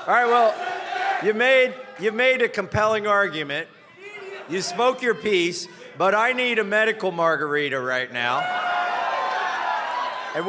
All right, well, you've made a compelling argument. You spoke your piece, but I need a medical margarita right now. And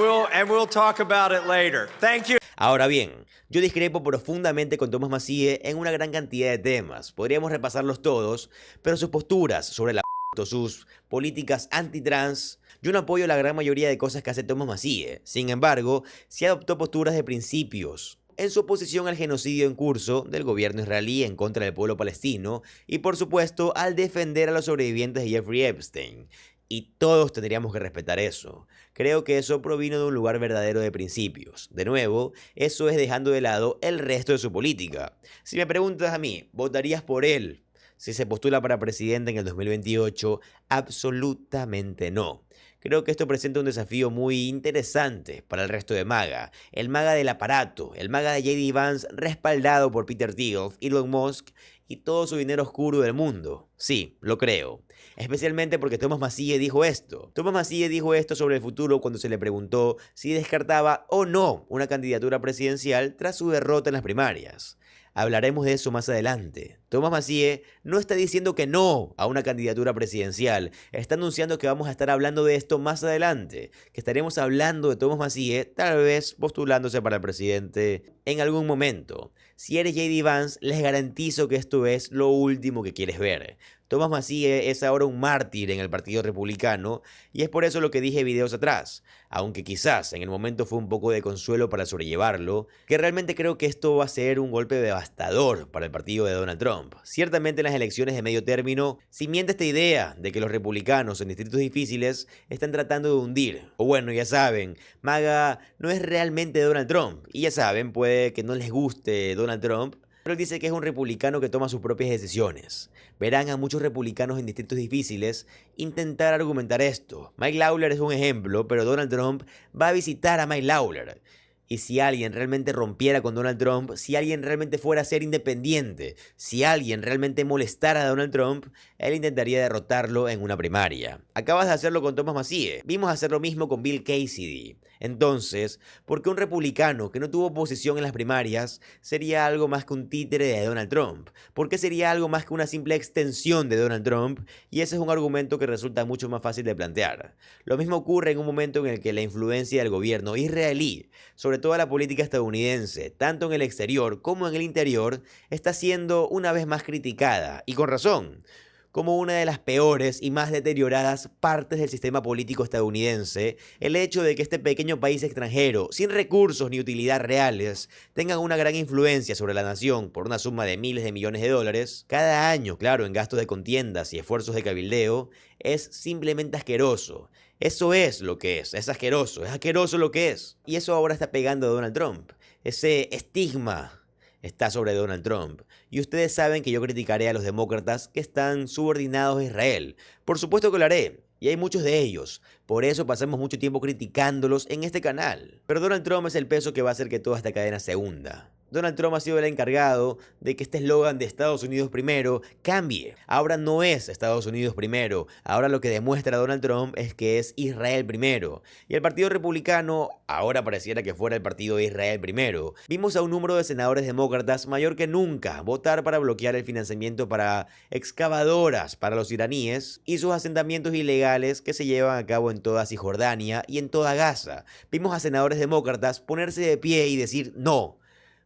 we'll talk about it later. Thank you. Ahora bien, yo discrepo profundamente con Thomas Massie en una gran cantidad de temas. Podríamos repasarlos todos, pero sus posturas sobre sus políticas antitrans, yo no apoyo la gran mayoría de cosas que hace Thomas Massie. Sin embargo, sí adoptó posturas de principios en su oposición al genocidio en curso del gobierno israelí en contra del pueblo palestino y por supuesto al defender a los sobrevivientes de Jeffrey Epstein. Y todos tendríamos que respetar eso. Creo que eso provino de un lugar verdadero de principios. De nuevo, eso es dejando de lado el resto de su política. Si me preguntas a mí, ¿votarías por él si se postula para presidente en el 2028? Absolutamente no. Creo que esto presenta un desafío muy interesante para el resto de MAGA. El MAGA del aparato, el MAGA de J.D. Vance respaldado por Peter Thiel, Elon Musk y todo su dinero oscuro del mundo. Sí, lo creo. Especialmente porque Thomas Massie dijo esto. Thomas Massie dijo esto sobre el futuro cuando se le preguntó si descartaba o no una candidatura presidencial tras su derrota en las primarias. Hablaremos de eso más adelante. Thomas Massie no está diciendo que no a una candidatura presidencial. Está anunciando que vamos a estar hablando de esto más adelante. Que estaremos hablando de Thomas Massie, tal vez postulándose para presidente en algún momento. Si eres J.D. Vance, les garantizo que esto es lo último que quieres ver. Thomas Massie es ahora un mártir en el Partido Republicano y es por eso lo que dije videos atrás, aunque quizás en el momento fue un poco de consuelo para sobrellevarlo, que realmente creo que esto va a ser un golpe devastador para el partido de Donald Trump. Ciertamente en las elecciones de medio término, si miente esta idea de que los republicanos en distritos difíciles están tratando de hundir, o bueno, ya saben, MAGA no es realmente Donald Trump, y ya saben, puede que no les guste Donald Trump, pero él dice que es un republicano que toma sus propias decisiones. Verán a muchos republicanos en distritos difíciles intentar argumentar esto. Mike Lawler es un ejemplo, pero Donald Trump va a visitar a Mike Lawler. Y si alguien realmente rompiera con Donald Trump, si alguien realmente fuera a ser independiente, si alguien realmente molestara a Donald Trump, él intentaría derrotarlo en una primaria. Acabas de hacerlo con Thomas Massie. Vimos hacer lo mismo con Bill Cassidy. Entonces, ¿por qué un republicano que no tuvo oposición en las primarias sería algo más que un títere de Donald Trump? ¿Por qué sería algo más que una simple extensión de Donald Trump? Y ese es un argumento que resulta mucho más fácil de plantear. Lo mismo ocurre en un momento en el que la influencia del gobierno israelí sobre toda la política estadounidense, tanto en el exterior como en el interior, está siendo una vez más criticada, y con razón, como una de las peores y más deterioradas partes del sistema político estadounidense, el hecho de que este pequeño país extranjero, sin recursos ni utilidad reales, tenga una gran influencia sobre la nación por una suma de miles de millones de dólares, cada año, claro, en gastos de contiendas y esfuerzos de cabildeo, es simplemente asqueroso. Eso es lo que es asqueroso lo que es. Y eso ahora está pegando a Donald Trump. Ese estigma está sobre Donald Trump. Y ustedes saben que yo criticaré a los demócratas que están subordinados a Israel. Por supuesto que lo haré. Y hay muchos de ellos. Por eso pasamos mucho tiempo criticándolos en este canal. Pero Donald Trump es el peso que va a hacer que toda esta cadena se hunda. Donald Trump ha sido el encargado de que este eslogan de Estados Unidos primero cambie. Ahora no es Estados Unidos primero. Ahora lo que demuestra Donald Trump es que es Israel primero. Y el Partido Republicano ahora pareciera que fuera el partido de Israel primero. Vimos a un número de senadores demócratas mayor que nunca votar para bloquear el financiamiento para excavadoras para los iraníes y sus asentamientos ilegales que se llevan a cabo en toda Cisjordania y en toda Gaza. Vimos a senadores demócratas ponerse de pie y decir no,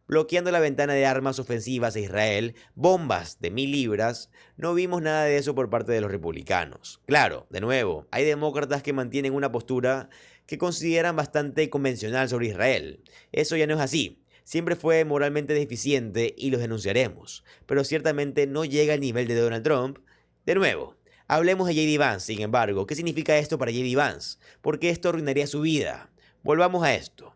bloqueando la ventana de armas ofensivas a Israel, bombas de 1000 libras. No vimos nada de eso por parte de los republicanos. Claro, de nuevo, hay demócratas que mantienen una postura que consideran bastante convencional sobre Israel. Eso ya no es así. Siempre fue moralmente deficiente y los denunciaremos. Pero ciertamente no llega al nivel de Donald Trump. De nuevo, hablemos de J.D. Vance, sin embargo. ¿Qué significa esto para J.D. Vance? Porque esto arruinaría su vida. Volvamos a esto.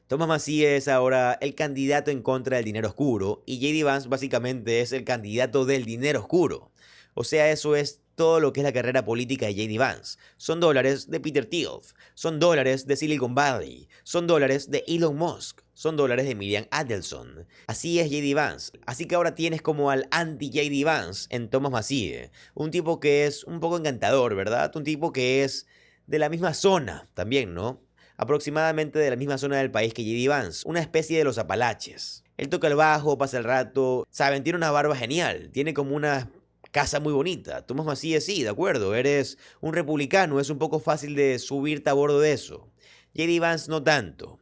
Thomas Massie es ahora el candidato en contra del dinero oscuro y J.D. Vance básicamente es el candidato del dinero oscuro. O sea, eso es todo lo que es la carrera política de J.D. Vance. Son dólares de Peter Thiel, son dólares de Silicon Valley, son dólares de Elon Musk, son dólares de Miriam Adelson. Así es J.D. Vance. Así que ahora tienes como al anti-J.D. Vance en Thomas Massie. Un tipo que es un poco encantador, ¿verdad? Un tipo que es de la misma zona también, ¿no? Aproximadamente de la misma zona del país que J.D. Vance, una especie de los Apalaches. Él toca el bajo, pasa el rato, saben, tiene una barba genial, tiene como una casa muy bonita. Thomas Massie sí, de acuerdo, eres un republicano, es un poco fácil de subirte a bordo de eso. J.D. Vance no tanto.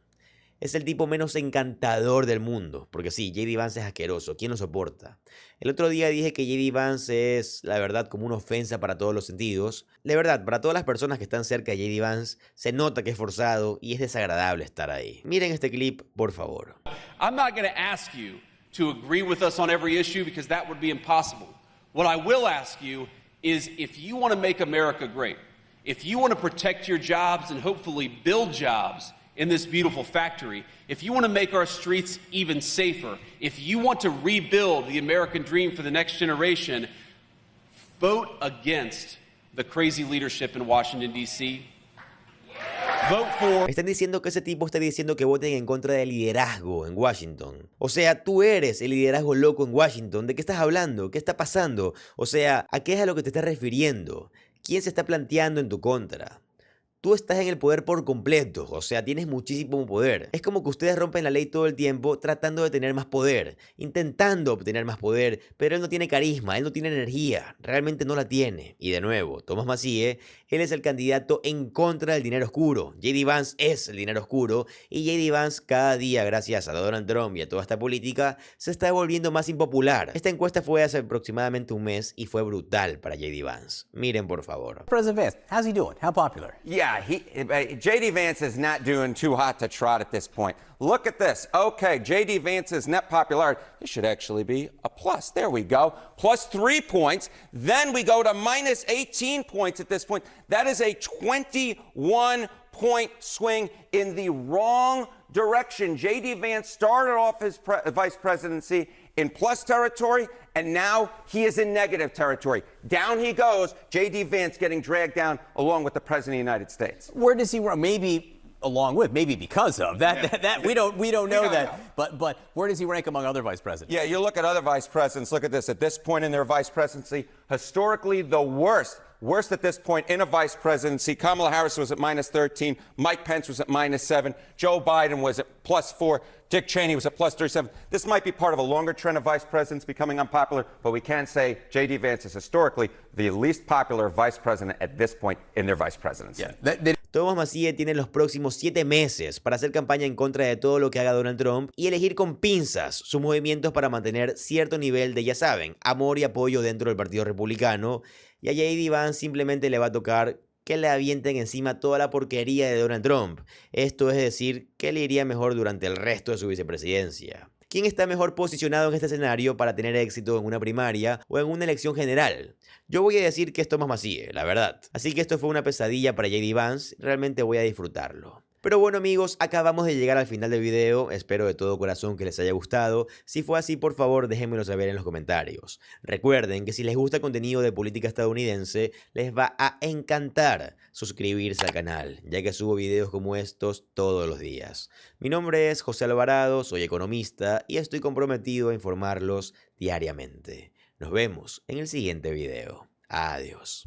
Es el tipo menos encantador del mundo, porque sí, J.D. Vance es asqueroso, ¿quién lo soporta? El otro día dije que J.D. Vance es, la verdad, como una ofensa para todos los sentidos. De verdad, para todas las personas que están cerca de J.D. Vance, se nota que es forzado y es desagradable estar ahí. Miren este clip, por favor. I'm not going to ask you to agree with us on every issue because that would be impossible. What I will ask you is if you want to make America great, if you want to protect your jobs and hopefully build jobs in this beautiful factory, if you want to make our streets even safer, if you want to rebuild the American dream for the next generation, vote against the crazy leadership in Washington, D.C. Vote for... Están diciendo que ese tipo está diciendo que voten en contra del liderazgo en Washington. O sea, tú eres el liderazgo loco en Washington. ¿De qué estás hablando? ¿Qué está pasando? O sea, ¿a qué es a lo que te estás refiriendo? ¿Quién se está planteando en tu contra? Tú estás en el poder por completo, o sea, tienes muchísimo poder. Es como que ustedes rompen la ley todo el tiempo tratando de tener más poder, intentando obtener más poder, pero él no tiene carisma, él no tiene energía, realmente no la tiene. Y de nuevo, Thomas Massie, él es el candidato en contra del dinero oscuro. J.D. Vance es el dinero oscuro y J.D. Vance cada día, gracias a Donald Trump y a toda esta política, se está volviendo más impopular. Esta encuesta fue hace aproximadamente un mes y fue brutal para J.D. Vance. Miren por favor. President Vance, how's he doing? How popular? Yeah, J.D. Vance is not doing too hot to trot at this point. Look at this. Okay, J.D. Vance's net popularity, this should actually be a plus. There we go. Plus 3 points. Then we go to minus 18 points at this point. That is a 21-point swing in the wrong direction. J.D. Vance started off his vice presidency in plus territory, and now he is in negative territory. Down he goes, J.D. Vance getting dragged down along with the President of the United States. Where does he run? Maybe along with, maybe because of that we don't know that. But where does he rank among other vice presidents? Yeah, you look at other vice presidents. Look at this. At this point in their vice presidency, historically the worst at this point in a vice presidency. Kamala Harris was at -13. Mike Pence was at -7. Joe Biden was at +4. Dick Cheney was at +37. This might be part of a longer trend of vice presidents becoming unpopular, but we can say J.D. Vance is historically the least popular vice president at this point in their vice presidency. Thomas Massie tiene los próximos 7 meses para hacer campaña en contra de todo lo que haga Donald Trump y elegir con pinzas sus movimientos para mantener cierto nivel de, ya saben, amor y apoyo dentro del Partido Republicano. Y a J.D. Vance simplemente le va a tocar que le avienten encima toda la porquería de Donald Trump. Esto es decir, que le iría mejor durante el resto de su vicepresidencia. ¿Quién está mejor posicionado en este escenario para tener éxito en una primaria o en una elección general? Yo voy a decir que es Thomas Massie, la verdad. Así que esto fue una pesadilla para J.D. Vance, realmente voy a disfrutarlo. Pero bueno amigos, acabamos de llegar al final del video, espero de todo corazón que les haya gustado. Si fue así, por favor déjenmelo saber en los comentarios. Recuerden que si les gusta el contenido de política estadounidense, les va a encantar suscribirse al canal, ya que subo videos como estos todos los días. Mi nombre es José Alvarado, soy economista y estoy comprometido a informarlos diariamente. Nos vemos en el siguiente video. Adiós.